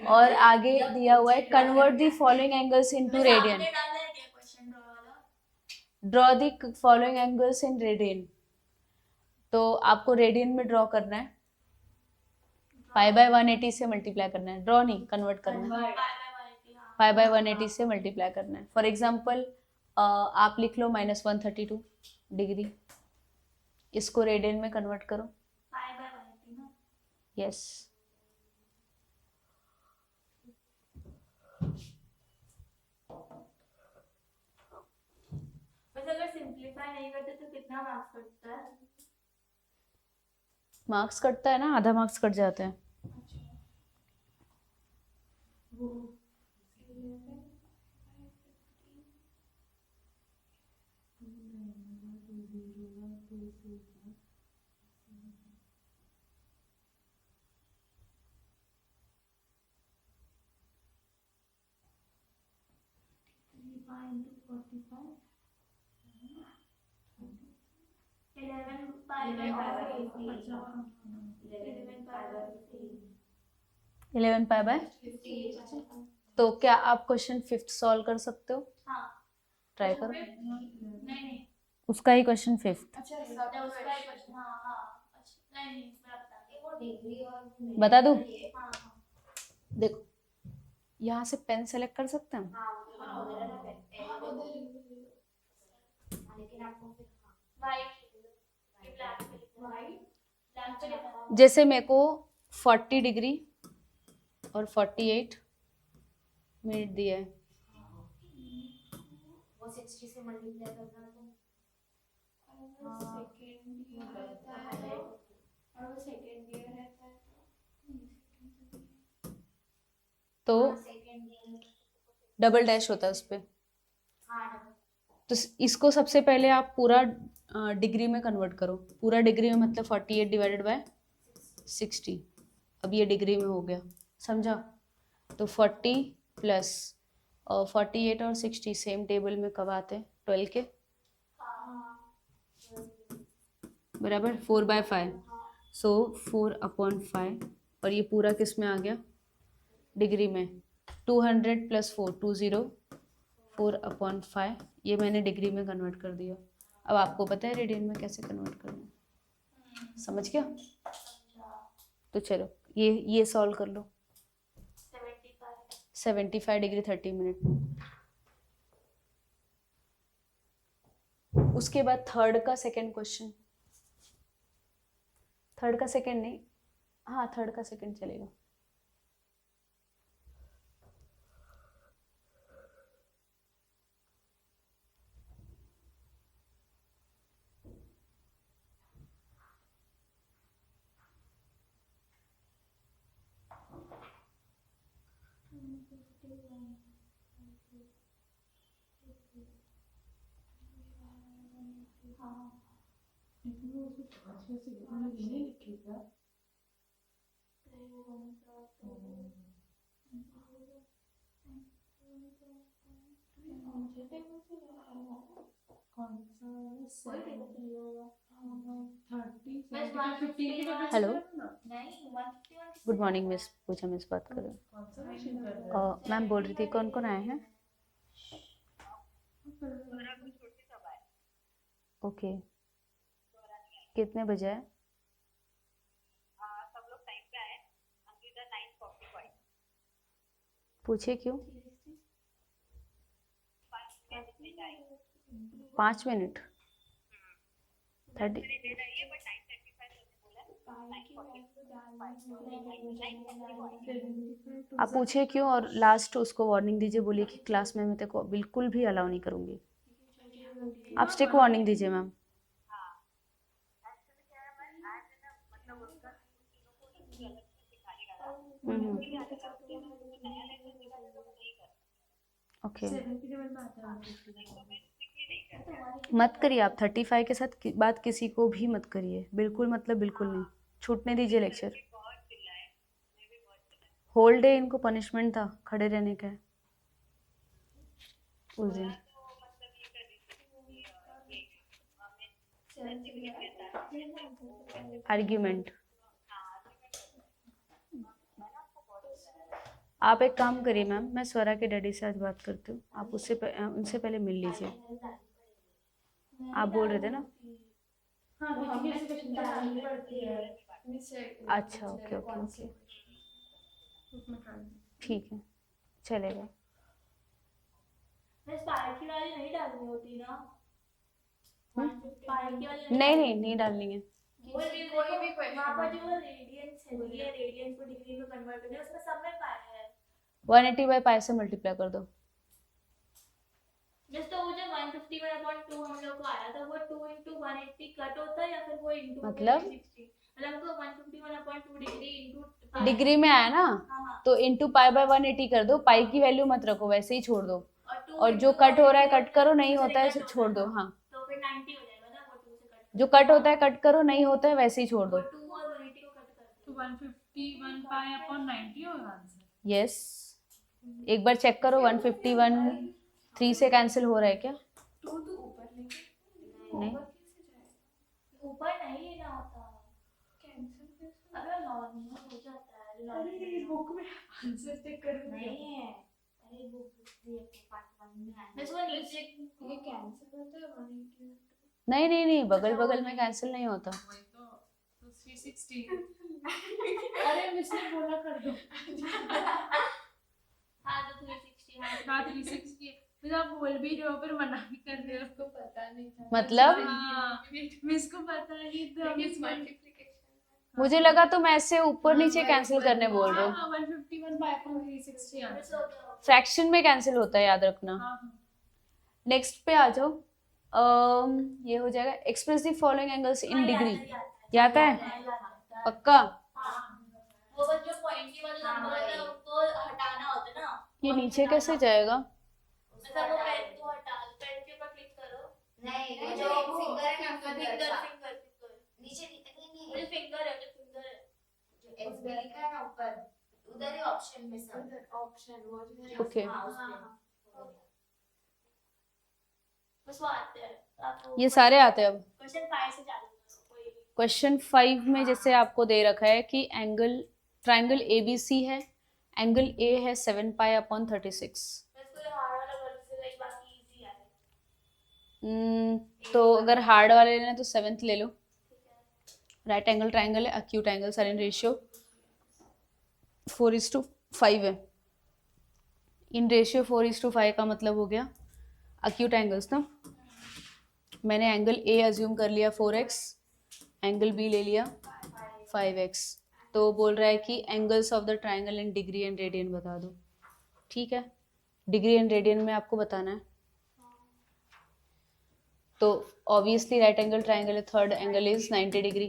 और आगे दिया हुआ है convert the following angles into radian, draw the following angles in radian. तो आपको रेडियन में ड्रॉ करना है, π/180 से मल्टीप्लाई करना है, ड्रॉ नहीं कन्वर्ट करना है, π/180 से मल्टीप्लाई करना है। फॉर एग्जाम्पल आप लिख लो -132 डिग्री, इसको रेडियन में कन्वर्ट करो। यस, अगर सिंपलीफाई नहीं करते तो कितना मार्क्स कटता है? मार्क्स कटता है ना, आधा मार्क्स कट जाते हैं। इलेवन पाई बाय, तो क्या आप क्वेश्चन 5th सॉल्व कर सकते हो? ट्राई करो, नहीं उसका ही क्वेश्चन 5th बता दूं? देखो यहाँ से पेन सेलेक्ट कर सकते हैं जैसे मेरे को 40 डिग्री और 48 मिनट दिया है, वो 60 से मल्टीप्लाई करना तो डबल डैश होता है उस पे। तो इसको सबसे पहले आप पूरा डिग्री में कन्वर्ट करो। पूरा डिग्री में मतलब 48 डिवाइडेड बाय 60। अब ये डिग्री में हो गया, समझा? तो 40 प्लस 48 और 60 सेम टेबल में कब आते हैं? 12 के बराबर 4/5। सो 4/5 और ये पूरा किस में आ गया? डिग्री में। 200 प्लस 4 20 4/5 ये मैंने डिग्री में कन्वर्ट कर दिया। अब आपको पता है रेडियन में कैसे कन्वर्ट करना है, समझ गया? तो चलो ये सॉल्व कर लो। 75 डिग्री 30 मिनट। उसके बाद थर्ड का सेकंड क्वेश्चन। थर्ड का सेकंड नहीं, हाँ थर्ड का सेकंड चलेगा। हेलो, गुड मॉर्निंग मिस, पूछा मिस बात कर रही हूँ। मैम बोल रही थी कौन कौन आए हैं? ओके, कितने बजे है? सब लोग टाइम पे आए। अंकिता 9:45। पूछिए क्यों? 5 5 मिनट मिनट 30। लेट आई है बट 9:35 बोला। 9:45। आप पूछिए क्यों और लास्ट उसको वार्निंग दीजिए, बोलिए कि क्लास में मैं तेरे को बिल्कुल भी अलाउ नहीं करूँगी। आप स्ट्रिक्ट वार्निंग दीजिए मैम। एक्चुअली क्या है, मैं आज है ना मतलब उसका तीनों को अलग से सिखाने का था। मुझे क्या लगा कि नया लेसन सिखा तो वो नहीं कर। ओके, तो मैं स्ट्रिक्टली नहीं करता। मत करिए आप 35 के साथ बात किसी को भी मत करिए, बिल्कुल मतलब बिल्कुल नहीं। छूटने दीजिए लेक्चर। बहुत चिल्लाए, मैं भी बहुत चिल्लाई। होल डे इनको पनिशमेंट था खड़े रहने का उस दिन। तो मतलब ये कर रही थी ये सर्टिफिकेट लेता है आर्ग्यूमेंट। आप एक काम करिए मैम, मैं स्वरा के डैडी से आज बात करती हूँ, आप उनसे पहले मिल लीजिए। आप बोल रहे थे ना? अच्छा ओके ओके ओके, ठीक है चलेगा। मिस पार्टी वाली नहीं डालनी होती ना? पार्टी वाली नहीं डालनी है। कोई भी वहाँ पर जो रेडियंस है, ये रेडियंस को डिग्री में कन्वर्ट करना है, उसमें सब में पाया है। 180/π से मल्टीप्लाई कर दो। जिस तो वो जो 151/2 हम लोग को आया था, वो 2 into 180 कट होता है या फिर वो into मतलब? 60? मतलब हमको 151/2 डिग्री into डिग्री में आया ना, हाँ, तो इंटू π/180 कर दो। पाई की वैल्यू मत रखो, वैसे ही छोड़ दो। और और जो कट हो रहा है कट करो, नहीं होता है छोड़ दो। हाँ, तो फिर 90 हो जाएगा ना, वो 2 से कट जो कट होता है कट करो, नहीं होता है वैसे ही छोड़ दो। 2 और 180 को कट कर तो 151/90 होगा आंसर। यस, एक बार चेक करो 151 3 से कैंसिल हो रहा है क्या? 2 तो ऊपर लेके नहीं, ऊपर नहीं लेना होता, कैंसिल कैसे? अगर नॉर्मल हो जाता है। अरे बुक में आंसर चेक कर नहीं है, अरे वो पार्ट 1 में आया है। इसको नीचे ये कैंसिल होता है 180। नहीं बगल बगल में कैंसिल नहीं होता। वही तो 360। अरे मिस ने बोला कर दो। हाँ तो 360 हाँ 360 मिस आप बोल भी रहे हो पर मना भी कर रहे हो। उसको पता नहीं था। मतलब? हाँ मिस को पता नहीं था। मिस मल्टीप्लिकेशन मुझे लगा तुम ऐसे ऊपर नीचे कैंसिल करने बोल रहे हो। 151/360 आंसर। फ्रैक्शन में कैंसिल होता है, याद रखना। नेक्स्ट पे आ जाओ। ये हो जाएगा express the following angles in degree. याद है? पक्का? वो बस जो पॉइंटी वाला नंबर होता है उसको हटाना होता है ना। ये नीचे कैसे जाएगा? मतलब वो पेन को हटा, पेन के ऊपर क्लिक फिंगर नीचे नहीं मुझे फिंगर है, जो एक्स भी लिखा है ना ऊपर उधर ही ऑप्शन में सब उधर ऑप्शन वो जो ओके हाँ उसमें बस वो आते हैं। ये सारे आते हैं अब। क्वेश्चन 5 से चालू करो कोई भी। क्वेश्चन 5 में जैसे आपको दे रखा है कि एंगल ट्राइंगल ABC है, एंगल A है 7 पाई अपॉन 36। बस कोई हार्ड वाला वर्ड से लाइक बाकी इजी आ है। तो अगर हार्ड वाले लेना तो 7th ले लो। ठीक है। राइट एंगल ट्राइंगल है, acute angles are in ratio 4:5 है। इन रेशियो 4:5 का मतलब हो गया अक्यूट एंगल्स ना। मैंने एंगल A अज्यूम कर लिया 4x, एंगल B ले लिया 5x। तो बोल रहा है कि angles of the triangle in degree and radian बता दो। ठीक है, डिग्री एंड रेडियन में आपको बताना है। तो obviously right angle triangle third angle is 90 degree,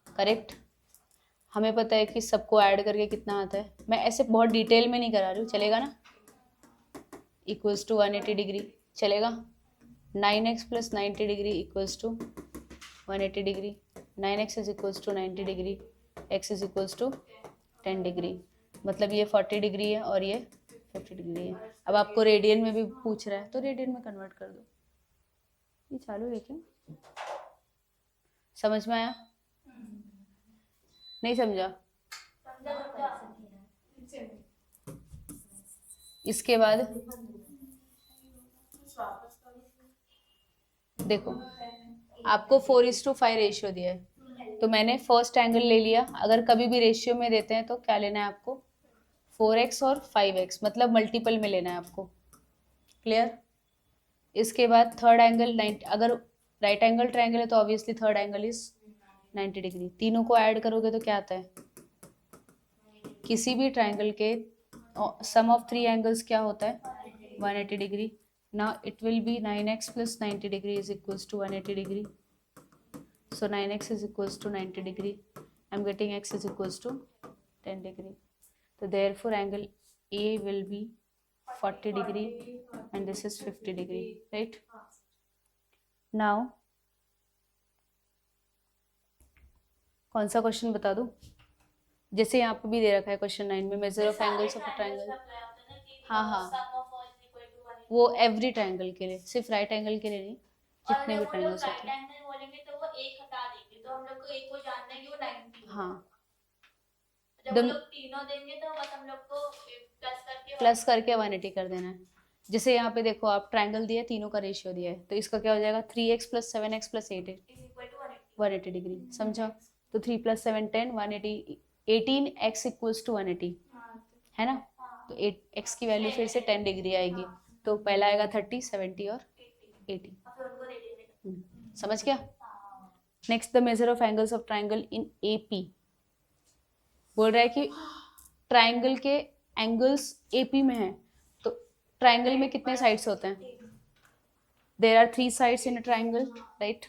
correct. हमें पता है कि सबको ऐड करके कितना आता है। मैं ऐसे बहुत डिटेल में नहीं करा रही हूँ, चलेगा ना। इक्वल्स टू 180 डिग्री चलेगा। 9x plus 90 degree equals to 180 degree. 9x is equals to 90 degree, x is equals to 10 degree. मतलब ये 40 डिग्री है और ये 50 डिग्री है। अब आपको रेडियन में भी पूछ रहा है तो रेडियन में कन्वर्ट कर दो। ये चालू है क्या? समझ में आया? नहीं समझा? इसके बाद देखो आपको 4:5 रेशियो दिया है, तो मैंने फर्स्ट एंगल ले लिया। अगर कभी भी रेशियो में देते हैं तो क्या लेना है आपको? 4x और 5x, मतलब मल्टीपल में लेना है आपको। क्लियर? इसके बाद थर्ड एंगल 90, अगर राइट एंगल ट्रायंगल है तो obviously third angle is 90 degree. तीनों को ऐड करोगे तो क्या आता है? किसी भी ट्रायंगल के सम ऑफ 3 एंगल्स क्या होता है? 180 degree. Now it will be 9x plus 90 degree is equals to 180 degree. So 9x is equals to 90 degree. I'm getting x is equals to 10 degree. So therefore angle A will be 40 degree and this is 50 degree, right? Now कौन सा question बता दूं? जैसे यहाँ पे भी दे रखा है क्वेश्चन 9 में measure of angles of a triangle. हाँ हाँ, वो एवरी ट्रायंगल के लिए, सिर्फ राइट एंगल के लिए नहीं, जितने भी ट्रायंगल्स होते हैं। एंगल बोलेंगे तो वो एक हटा देंगे, तो हम लोग को एक को जानना है कि वो 90 है। हाँ, जब हम लोग तीनों देंगे तो बस हम लोग को प्लस करके 180 कर देना है। जैसे यहाँ पे देखो आप ट्रायंगल दिया है, तीनों का रेशियो दिया है, तो इसका क्या हो जाएगा? 3x plus 7x plus 8 180 degree. समझा? तो 3 प्लस 7 10 180 18x इक्वल्स टू 180 है ना। तो 8x की वैल्यू फिर से 10 डिग्री आएगी। तो पहला आएगा 30 70 और 80। समझ गया? Next the measure of angles of triangle in AP। बोल रहा है कि ट्राइंगल के एंगल्स AP में है, तो ट्राइंगल में कितने साइड्स होते हैं? There are 3 sides in a triangle, right.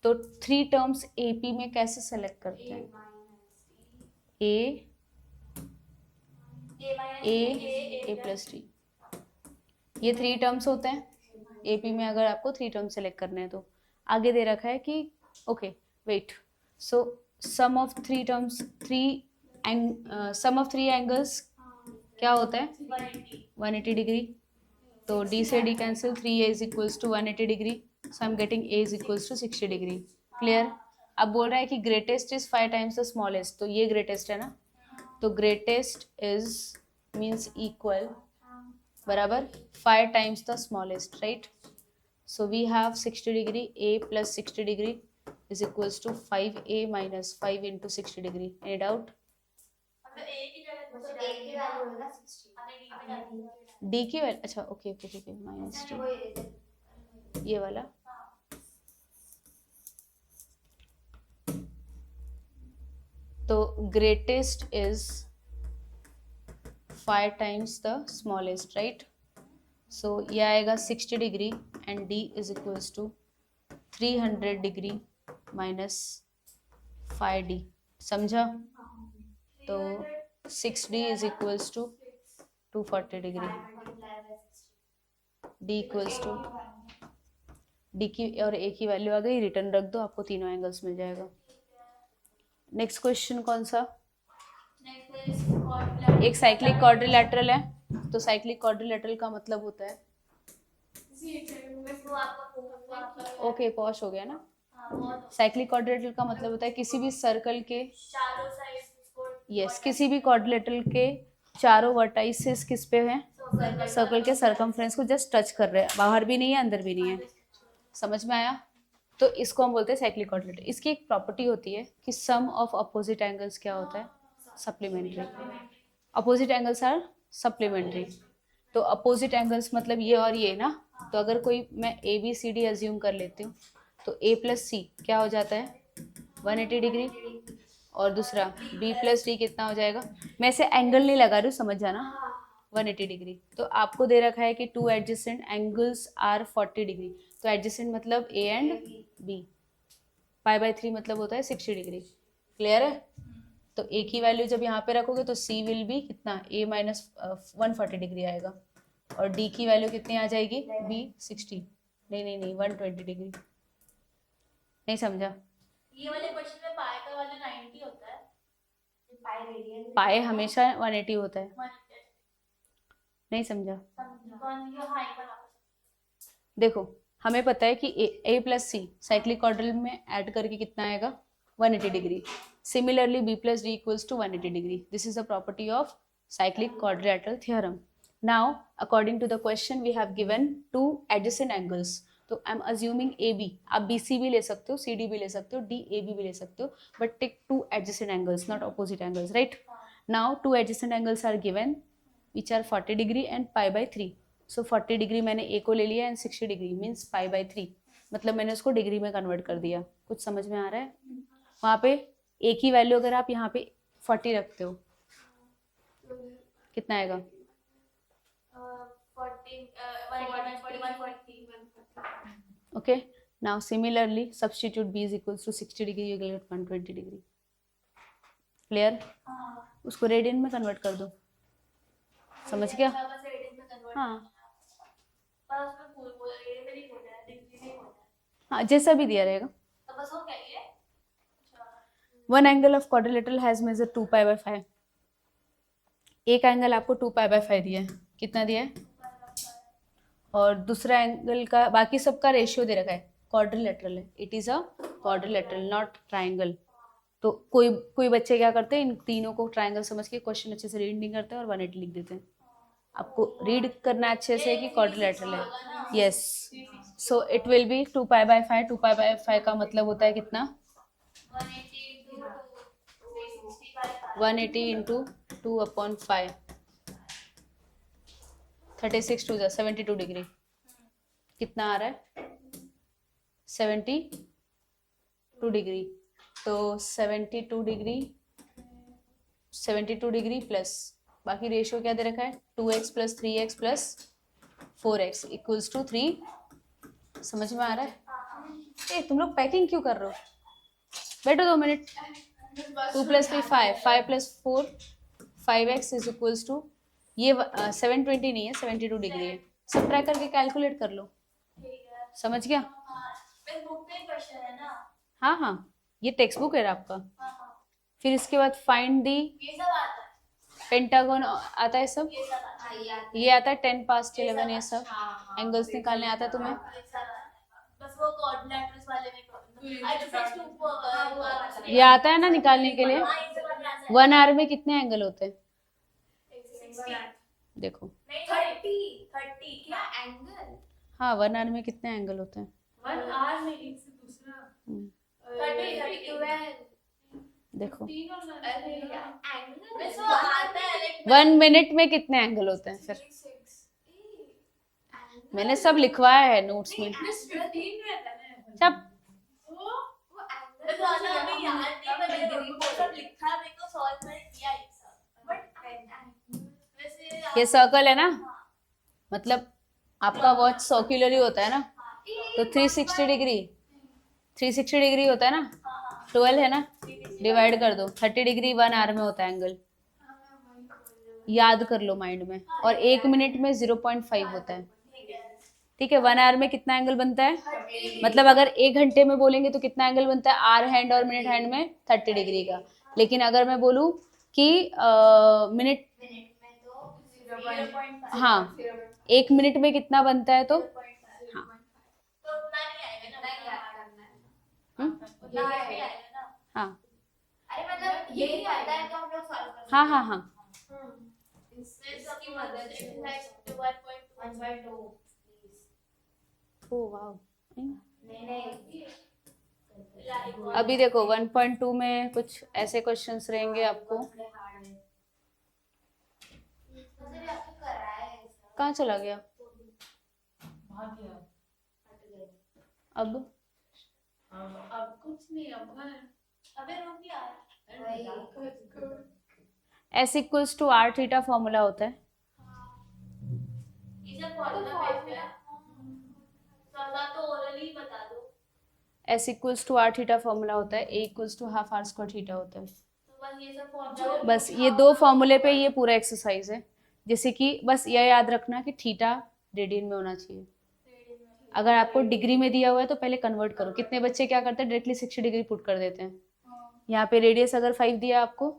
तो 3 टर्म्स AP में कैसे सेलेक्ट करते हैं? A प्लस D, ये 3 टर्म्स होते हैं AP में। अगर आपको 3 टर्म्स सेलेक्ट करने हैं तो आगे दे रखा है कि okay wait, so sum of 3 terms, sum of 3 angles क्या होता है? 180 डिग्री। तो D से D cancel, 3A is equals to 180 degree. So I am getting A is equals to 60 degree. Clear? अब बोल रहा है कि greatest is 5 times the smallest, तो ये ग्रेटेस्ट है ना, तो ग्रेटेस्ट इज मीन्स इक्वल बराबर 5 times the smallest, right. So we have 60 degree, A plus 60 degree is equals to 5A minus 5 into 60 degree. Any doubt? D की value, अच्छा okay okay ठीक है, माइनस D ये वाला। तो greatest is 5 times the smallest, right. So ये आएगा 60 degree and D is equals to 300 degree minus 5D। समझा? तो 6D is equals to 240 degree. D D की और ए की वैल्यू आ गई, रिटर्न रख दो, आपको तीनों एंगल्स मिल जाएगा। नेक्स्ट क्वेश्चन कौन सा? एक साइक्लिक क्वाड्रिलैटरल है, तो साइक्लिक क्वाड्रिलैटरल का मतलब होता है, ओके पॉज हो गया ना। साइक्लिक क्वाड्रिलैटरल का मतलब होता है किसी भी सर्कल के, यस, किसी भी क्वाड्रिलैटरल के चारों वर्टाइसेस किस पे हैं? सर्कल के सरकमफ्रेंस को जस्ट टच कर रहे हैं, बाहर भी नहीं है अंदर भी नहीं है। समझ में आया? तो इसको हम बोलते हैं साइक्लिक क्वाड्रिलैटरल। इसकी एक प्रॉपर्टी होती है कि सम ऑफ अपोजिट एंगल्स क्या होता है? Supplementary. Opposite angles are supplementary. तो अपोजिट एंगल्स मतलब ये और ये ना, तो अगर कोई मैं a b c d assume कर लेती हूँ, तो ए प्लस सी क्या हो जाता है? 180 डिग्री, और दूसरा बी प्लस डी कितना हो जाएगा? मैं इसे एंगल नहीं लगा रही हूँ, समझ जाना, 180 डिग्री। तो आपको दे रखा है कि two adjacent angles are 40 degree, तो एडजेसेंट मतलब ए एंड बी, π/3 मतलब होता है 60 डिग्री। क्लियर है? तो ए की वैल्यू जब यहाँ पे रखोगे तो सी विल बी कितना? a माइनस 140 डिग्री आएगा, और डी की वैल्यू कितनी आ जाएगी? बी 60, नहीं 120 डिग्री। नहीं समझा? ये वाले क्वेश्चन में पाई का वाला 90 होता है, पाई रेडियन पाए हमेशा 180 होता है। नहीं समझा? देखो हमें पता है कि a प्लस सी साइक्लिक क्वाड्रिल में ऐड करके कितना आएगा? 180 degree. Similarly b plus d equals to 180 degree. This is the property of cyclic quadrilateral theorem. Now according to the question we have given two adjacent angles. तो I am assuming a b, आप b c भी ले सकते हो, C D भी ले सकते हो, डी ए बी भी ले सकते हो, but take two adjacent angles, not opposite angles, right? Now two adjacent angles are given which are 40 degree and π/3. So 40 degree मैंने ए को ले लिया एंड 60 डिग्री मीन्स π/3, मतलब मैंने उसको डिग्री में कन्वर्ट कर दिया। कुछ समझ में आ रहा है? वहाँ पे ए की वैल्यू अगर आप यहाँ पे 40 रखते हो कितना आएगा? 41. Okay, now similarly substitute b is equals to 60 degree, you will get 120 degree. Clear? उसको रेडियन में कन्वर्ट कर दो, समझ गया? हाँ हाँ, जैसा भी दिया रहेगा। One angle of quadrilateral has measure 2π/5। एक एंगल आपको 2π/5 दिया है, कितना दिया है? और दूसरा एंगल का बाकी सबका रेशियो दे रखा है, क्वाड्रिलेटरल है, it is a quadrilateral not triangle. तो कोई बच्चे क्या करते हैं, इन तीनों को ट्राइंगल समझ के क्वेश्चन अच्छे से रीड नहीं करते और 180 लिख देते हैं। आपको रीड करना अच्छे से कि क्वाड्रिलेटरल है, yes. So it will be 2π/5। 2π/5 का मतलब होता है कितना? 180 इंटू 2/5, 36 टू 72 डिग्री। कितना आ रहा है? 72 डिग्री। तो 72 डिग्री प्लस बाकी रेशियो क्या दे रखा है? 2x plus 3x plus 4x equals to 3। समझ में आ रहा है? ए तुम लोग पैकिंग क्यों कर रहे हो? बैठो 2 minute. 2 plus 3 5, 5 plus 4 5x is equals to, ये 720 नहीं है, 72 डिग्री है। सब ट्राई करके कैलकुलेट कर लो। समझ गया? हाँ हाँ, ये टेक्स्ट बुक है आपका। फिर इसके बाद फाइंड दी पेंटागन आता है सब, ये आता है 10 पास्ट 11, ये सब एंगल्स निकालने आता है तुम्हें? ये आता है ना निकालने के लिए। 1 आवर में कितने एंगल होते हैं? देखो 30 क्या एंगल? हाँ, 1 आवर में कितने एंगल होते हैं? 1 आवर में एक से दूसरा 30 देखो 1 1 मिनट में कितने एंगल होते हैं? फिर मैंने सब लिखवाया है नोट्स में। सब ये सर्कल है ना, मतलब आपका वॉच सर्कुलर ही होता है ना, तो 360 डिग्री होता है ना, 12 है ना, डिवाइड कर दो। 30 डिग्री 1 आवर में होता है एंगल, याद कर लो माइंड में। और 1 मिनट में 0.5 होता है। ठीक है, 1 आवर में कितना एंगल बनता है, मतलब अगर 1 घंटे में बोलेंगे तो कितना एंगल बनता है आवर हैंड और मिनट हैंड में 30 डिग्री का। लेकिन अगर मैं बोलूँ कि मिनट, मिनट में तो 0.5 हाँ 1 मिनट में कितना बनता है, तो हाँ तो उतना नहीं आएगा ना, नहीं याद करना है हम्म, उतना नहीं आएगा ना। हाँ अरे मतलब यही आता है तो हम लोग सॉल्व कर सकते हाँ हाँ हाँ इसकी मदद से 1.2 ओ वाओ। नहीं अभी देखो 1.2 में कुछ ऐसे क्वेश्चंस रहेंगे आपको। कहाँ चला गया अब? अब कुछ नहीं, अब अबे रुक यार, S equals to r theta formula होता है। इसे फॉर्मूला तो ओरली बता दो। S equals to r theta formula होता है, A equals to half r square theta होता है। तो बस ये सब फॉर्मूला, बस ये 2 फॉर्मूले पे ये पूरा एक्सरसाइज है। जैसे कि बस यह याद रखना कि थीटा रेडियन में होना चाहिए। अगर आपको डिग्री में दिया हुआ है तो पहले कन्वर्ट करो। कितने बच्चे क्या करते हैं, डायरेक्टली 60 डिग्री पुट कर देते हैं। यहाँ पे रेडियस अगर 5 दिया आपको,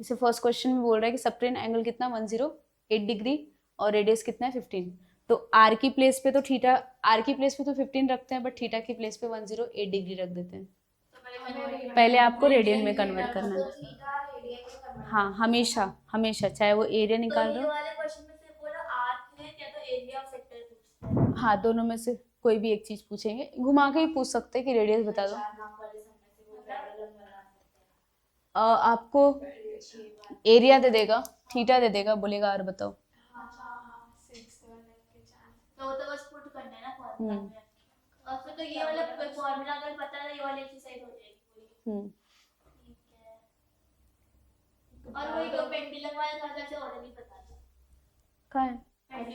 जैसे फर्स्ट क्वेश्चन में बोल रहा है कि सबटेन एंगल कितना 108 डिग्री और रेडियस कितना है 15, तो आर की प्लेस पे तो थीटा, आर की प्लेस पे तो 15 रखते हैं, बट थीटा की प्लेस पे 108 डिग्री रख देते हैं। पहले आपको रेडियन में कन्वर्ट करना है। हाँ हमेशा हमेशा, चाहे वो एरिया निकाल तो दो। ये वाले क्वेश्चन में से बोलो आर्क है या तो एरिया ऑफ सेक्टर पूछता है। हाँ दोनों में से कोई भी एक चीज पूछेंगे, घुमा के ही पूछ सकते हैं कि रेडियस बता दो। आपको एरिया दे देगा, थीटा दे देगा, बोलेगा आर बताओ। तो बस पुट करना है ना फॉर्मूला में। और फिर तो ये वाला फॉर्मूला अगर पता है, ये वाली एक्सरसाइज हो जाएगी पूरी। ठीक है। और वही तो पेंडुलम वाला था, जैसे ऑलरेडी पता था। कहाँ है?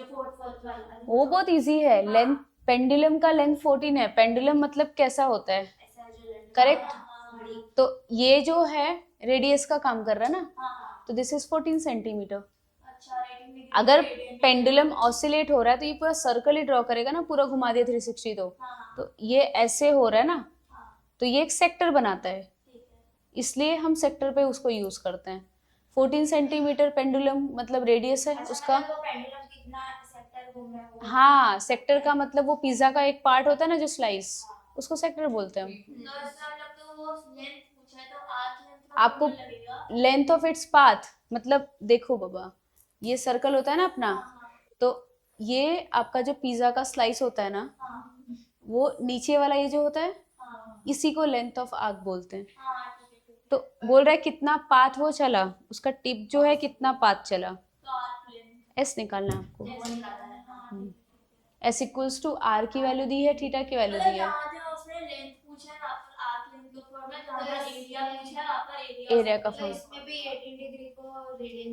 फोर्थ वाला वो बहुत इजी है। लेंथ, पेंडुलम का लेंथ 14 है। पेंडुलम मतलब कैसा होता है, करेक्ट? तो ये जो है रेडियस का काम कर रहा है ना, तो दिस इज 14 सेंटीमीटर। अगर पेंडुलम ऑसिलेट हो रहा है तो ये पूरा सर्कल ही ड्रॉ करेगा ना, पूरा घुमा दिया 360 तो ये ऐसे हो रहा है ना, तो ये एक सेक्टर बनाता है, इसलिए हम सेक्टर पे उसको यूज करते हैं। 14 सेंटीमीटर पेंडुलम मतलब रेडियस है उसका। हाँ सेक्टर का मतलब वो पिज्जा का एक पार्ट होता है ना जो स्लाइस, उसको सेक्टर बोलते हैं हम। आपको लेंथ ऑफ इट्स पाथ मतलब देखो बाबा, ये सर्कल होता है ना अपना, तो ये आपका जो पिज्जा का स्लाइस होता है ना, वो नीचे वाला ये जो होता है, इसी को लेंथ ऑफ आर्क बोलते हैं। तो बोल रहा है कितना पाथ वो चला, उसका टिप जो है कितना पाथ चला, एस निकालना है आपको। एस इक्वल्स टू आर की वैल्यू दी है, थीटा की वैल्यू दी है, एरिया का फॉर्म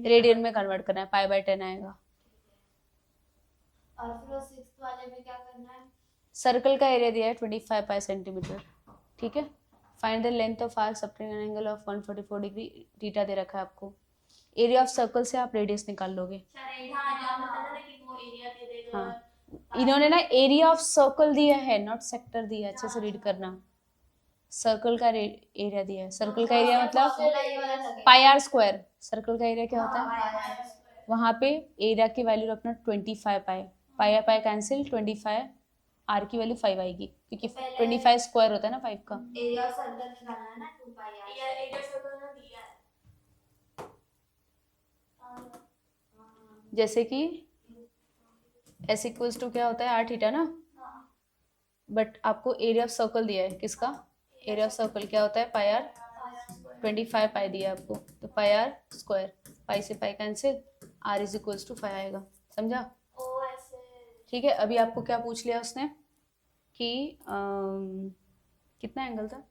रेडियन में कन्वर्ट करना है, π/10 आएगा। और फिर 6th वाले में क्या करना है? सर्कल का एरिया दिया है 25 पाई सेंटीमीटर, ठीक है। Find the length of arc subtend an angle of 144 degree, theta दे रखा है आपको। एरिया ऑफ सर्कल से आप रेडियस निकाल लोगे। हाँ इन्होंने ना एरिया ऑफ सर्कल दिया है, नॉट सेक्टर दिया, अच्छे से रीड करना। सर्कल का एरिया दिया है, सर्कल का एरिया मतलब πr²। सर्कल का एरिया क्या होता है, वहां पे एरिया की वैल्यू रखना 25 पाई, पाई कैंसिल, 25 आर की वैल्यू 5 आएगी, क्योंकि 25 स्क्वायर होता है ना 5 का। एरिया ऑफ सर्कल निकालना है ना, 2 पाई आर। एरिया सर्कल ने दिया है, जैसे कि एस इक्वल्स टू क्या होता है आर थीटा ना, बट आपको एरिया ऑफ सर्कल दिया है, किसका? एरिया ऑफ सर्कल क्या होता है πr, 25 पाई दिया आपको, तो πr², पाई से pi cancel, r is equals to 5 आएगा, समझा? ठीक है। अभी आपको क्या पूछ लिया उसने कि कितना एंगल था,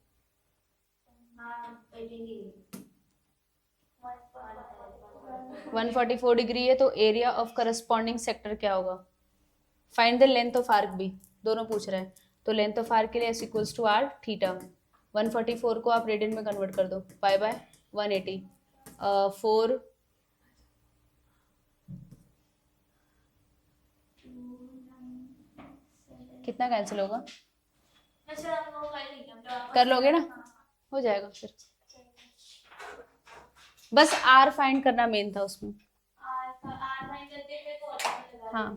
144 डिग्री है, तो एरिया ऑफ करस्पॉन्डिंग सेक्टर क्या होगा? Find the length of arc भी, दोनों पूछ रहे हैं, तो लेंथ ऑफ आर्क के लिए s equals to r theta. 144 को आप रेडियन में कन्वर्ट कर दो, π/180, 4 4 कितना कैंसिल होगा? अच्छा हम वो कर लेंगे हम तो कर लोगे ना? हो जाएगा फिर। बस आर फाइंड करना मेन था उसमें। आर फाइंड करते हुए हाँ